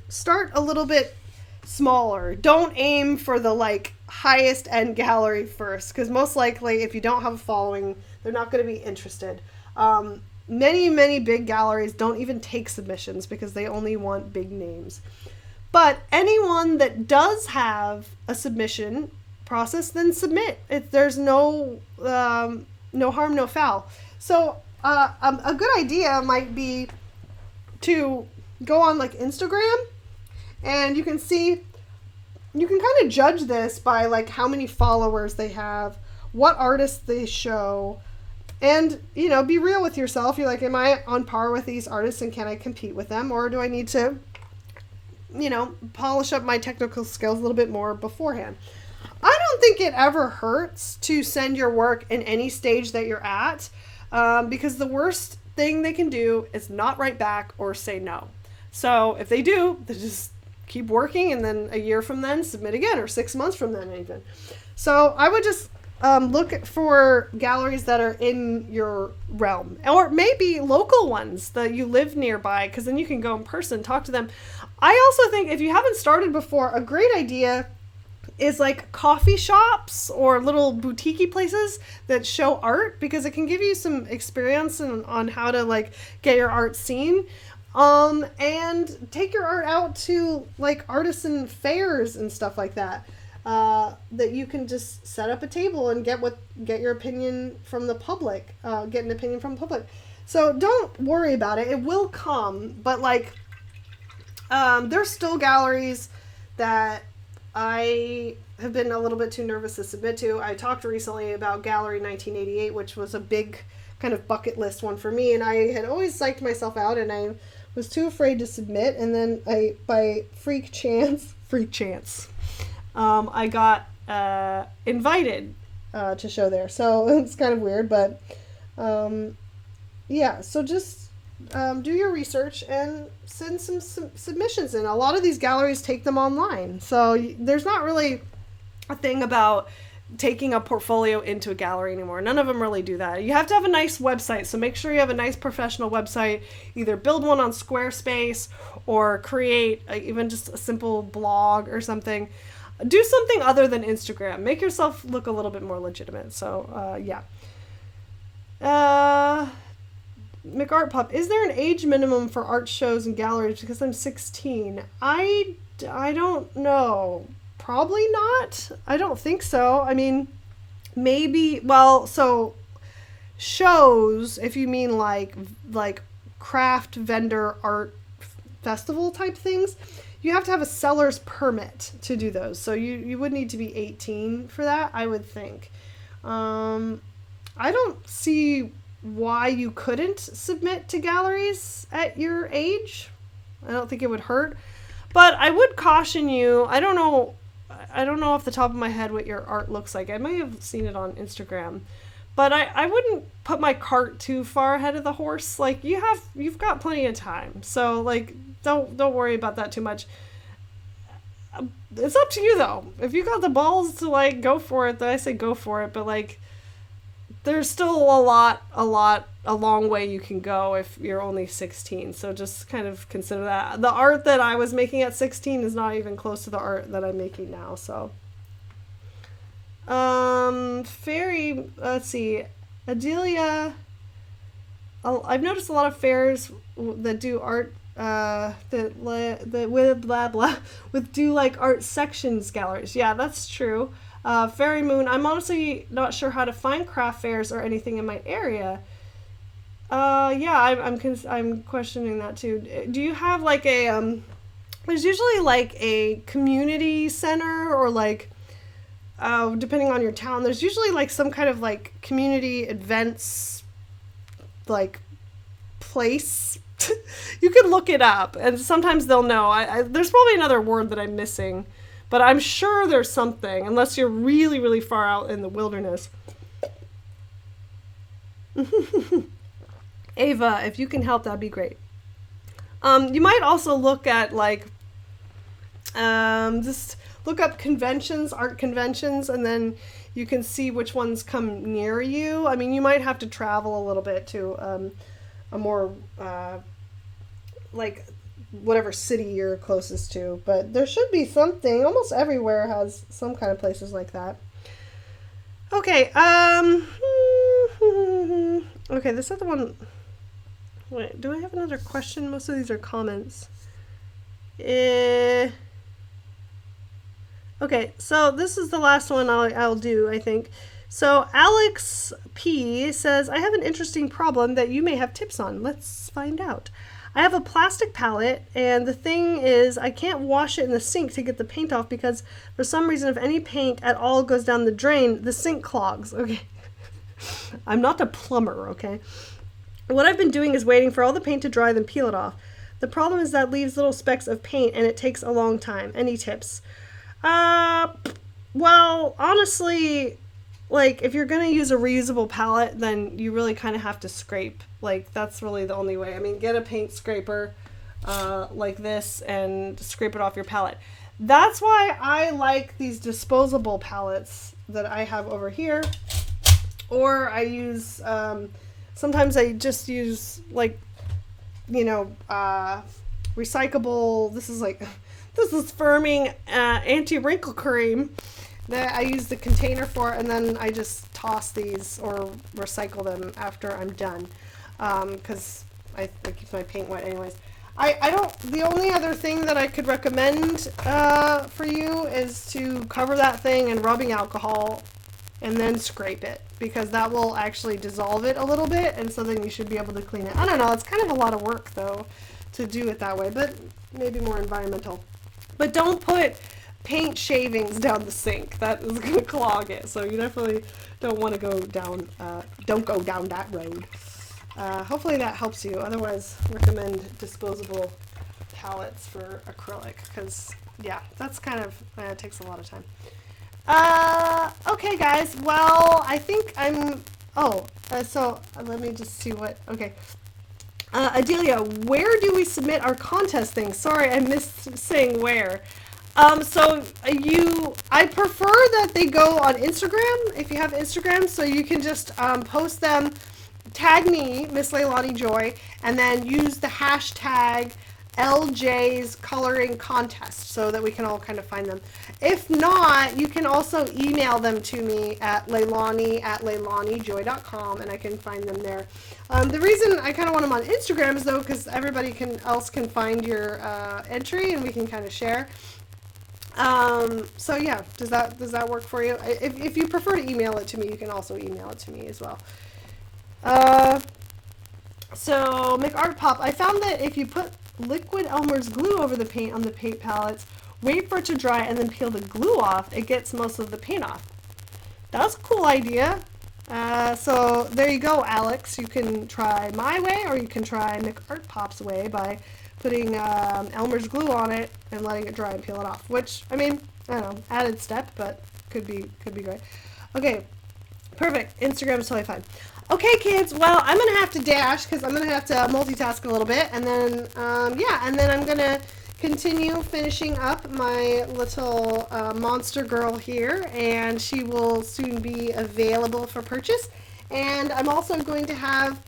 a little bit smaller. Don't aim for the like highest end gallery first, because most likely if you don't have a following, they're not going to be interested. Many big galleries don't even take submissions because they only want big names. But anyone that does have a submission process, then submit. There's no harm, no foul. So a good idea might be to go on like Instagram, and you can kind of judge this by like how many followers they have, what artists they show, and be real with yourself. You're like, am I on par with these artists, and can I compete with them, or do I need to polish up my technical skills a little bit more beforehand? I don't think it ever hurts to send your work in any stage that you're at, because the worst thing they can do is not write back or say no. So if they do, they just keep working, and then a year from then submit again, or 6 months from then even. So I would just look for galleries that are in your realm, or maybe local ones that you live nearby, because then you can go in person, talk to them. I also think if you haven't started before, a great idea is like coffee shops or little boutique places that show art, because it can give you some experience on how to like get your art seen. And take your art out to like artisan fairs and stuff like that, that you can just set up a table and get your opinion from the public, get an opinion from the public. So don't worry about it. It will come, but like, there's still galleries that I have been a little bit too nervous to submit to. I talked recently about Gallery 1988, which was a big kind of bucket list one for me, and I had always psyched myself out, and I was too afraid to submit, and then by freak chance, I got invited to show there. So it's kind of weird, but yeah, so just do your research and send some submissions in. A lot of these galleries take them online, so there's not really a thing about taking a portfolio into a gallery anymore. None of them really do that. You have to have a nice website, so make sure you have a nice professional website. Either build one on Squarespace or create even just a simple blog or something. Do something other than Instagram. Make yourself look a little bit more legitimate. So, yeah. McArtPup, is there an age minimum for art shows and galleries? Because I'm 16. I don't know. Probably not. I don't think so. I mean, maybe, well, so shows, if you mean like craft vendor art festival type things, you have to have a seller's permit to do those. So you would need to be 18 for that, I would think. I don't see why you couldn't submit to galleries at your age. I don't think it would hurt. But I would caution you, I don't know off the top of my head what your art looks like. I might have seen it on Instagram. But I wouldn't put my cart too far ahead of the horse. Like, you've got plenty of time. So, like, don't worry about that too much. It's up to you, though. If you got the balls to, like, go for it, then I say go for it. But, like, there's still a long way you can go if you're only 16. So just kind of consider that. The art that I was making at 16 is not even close to the art that I'm making now. So, fairy, let's see, Adelia. I've noticed a lot of fairs that do art, that with blah blah, with do like art sections galleries. Yeah, that's true. Fairy Moon, I'm honestly not sure how to find craft fairs or anything in my area. Yeah, I'm questioning that too. Do you have like a, there's usually like a community center or like, depending on your town, there's usually like some kind of like community events, like place. You can look it up and sometimes they'll know. There's probably another word that I'm missing. But I'm sure there's something, unless you're really, really far out in the wilderness. Ava, if you can help, that'd be great. You might also look at, like, just look up conventions, art conventions, and then you can see which ones come near you. I mean, you might have to travel a little bit to a more, like, whatever city you're closest to, but there should be something. Almost everywhere has some kind of places like that. Okay, okay, this other one, wait, do I have another question? Most of these are comments. Okay, so this is the last one I'll do, I think. So Alex P says, I have an interesting problem that you may have tips on. Let's find out. I have a plastic palette, and the thing is I can't wash it in the sink to get the paint off because for some reason if any paint at all goes down the drain, the sink clogs. Okay. I'm not a plumber, okay? What I've been doing is waiting for all the paint to dry, then peel it off. The problem is that leaves little specks of paint, and it takes a long time. Any tips? Well, honestly, like, if you're going to use a reusable palette, then you really kind of have to scrape. Like, that's really the only way. I mean, get a paint scraper like this and scrape it off your palette. That's why I like these disposable palettes that I have over here. Or I use, sometimes I just use, like, you know, recyclable, this is firming anti-wrinkle cream that I use the container for, and then I just toss these or recycle them after I'm done, because I keep my paint wet anyways. The only other thing that I could recommend for you is to cover that thing in rubbing alcohol and then scrape it, because that will actually dissolve it a little bit, and so then you should be able to clean it. I don't know, it's kind of a lot of work though to do it that way, but maybe more environmental. But don't put paint shavings down the sink. That is going to clog it, so you definitely don't want to go down, don't go down that road. Hopefully that helps you. Otherwise, recommend disposable palettes for acrylic, because yeah, that's kind of, it takes a lot of time. Okay guys, well, I think I'm, so let me just see what, okay. Adelia, where do we submit our contest thing? Sorry, I missed saying where. I prefer that they go on Instagram if you have Instagram, so you can just post them, tag me, MissLeilaniJoy, and then use the hashtag LJ's coloring contest so that we can all kind of find them. If not, you can also email them to me at Leilani@LeilaniJoy.com, and I can find them there. The reason I kind of want them on Instagram is though because everybody else can find your entry and we can kind of share. So yeah, does that work for you? If you prefer to email it to me, you can also email it to me as well. So make art pop. I found that if you put liquid Elmer's glue over the paint on the paint palettes, wait for it to dry, and then peel the glue off, it gets most of the paint off. That's a cool idea. So there you go, Alex. You can try my way, or you can try Mick Art Pop's way by putting Elmer's glue on it and letting it dry and peel it off. Which, I mean, I don't know, added step, but could be great. Okay, perfect. Instagram's totally fine. Okay, kids. Well, I'm gonna have to dash because I'm gonna have to multitask a little bit, and then and then I'm gonna continue finishing up my little monster girl here, and she will soon be available for purchase. And I'm also going to have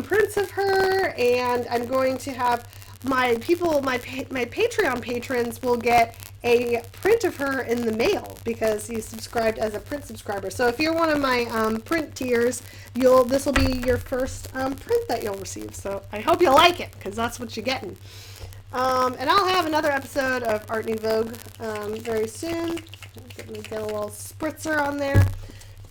prints of her, and I'm going to have my Patreon patrons will get a print of her in the mail because you subscribed as a print subscriber. So if you're one of my print tiers, this will be your first print that you'll receive. So I hope you like it because that's what you're getting. And I'll have another episode of Art Nouveau very soon. Get a little spritzer on there.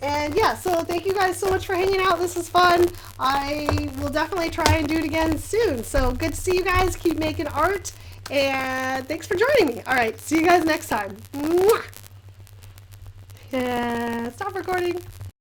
And yeah, so thank you guys so much for hanging out. This was fun. I will definitely try and do it again soon. So good to see you guys. Keep making art. And thanks for joining me. All right, see you guys next time. Mwah! Yeah, stop recording.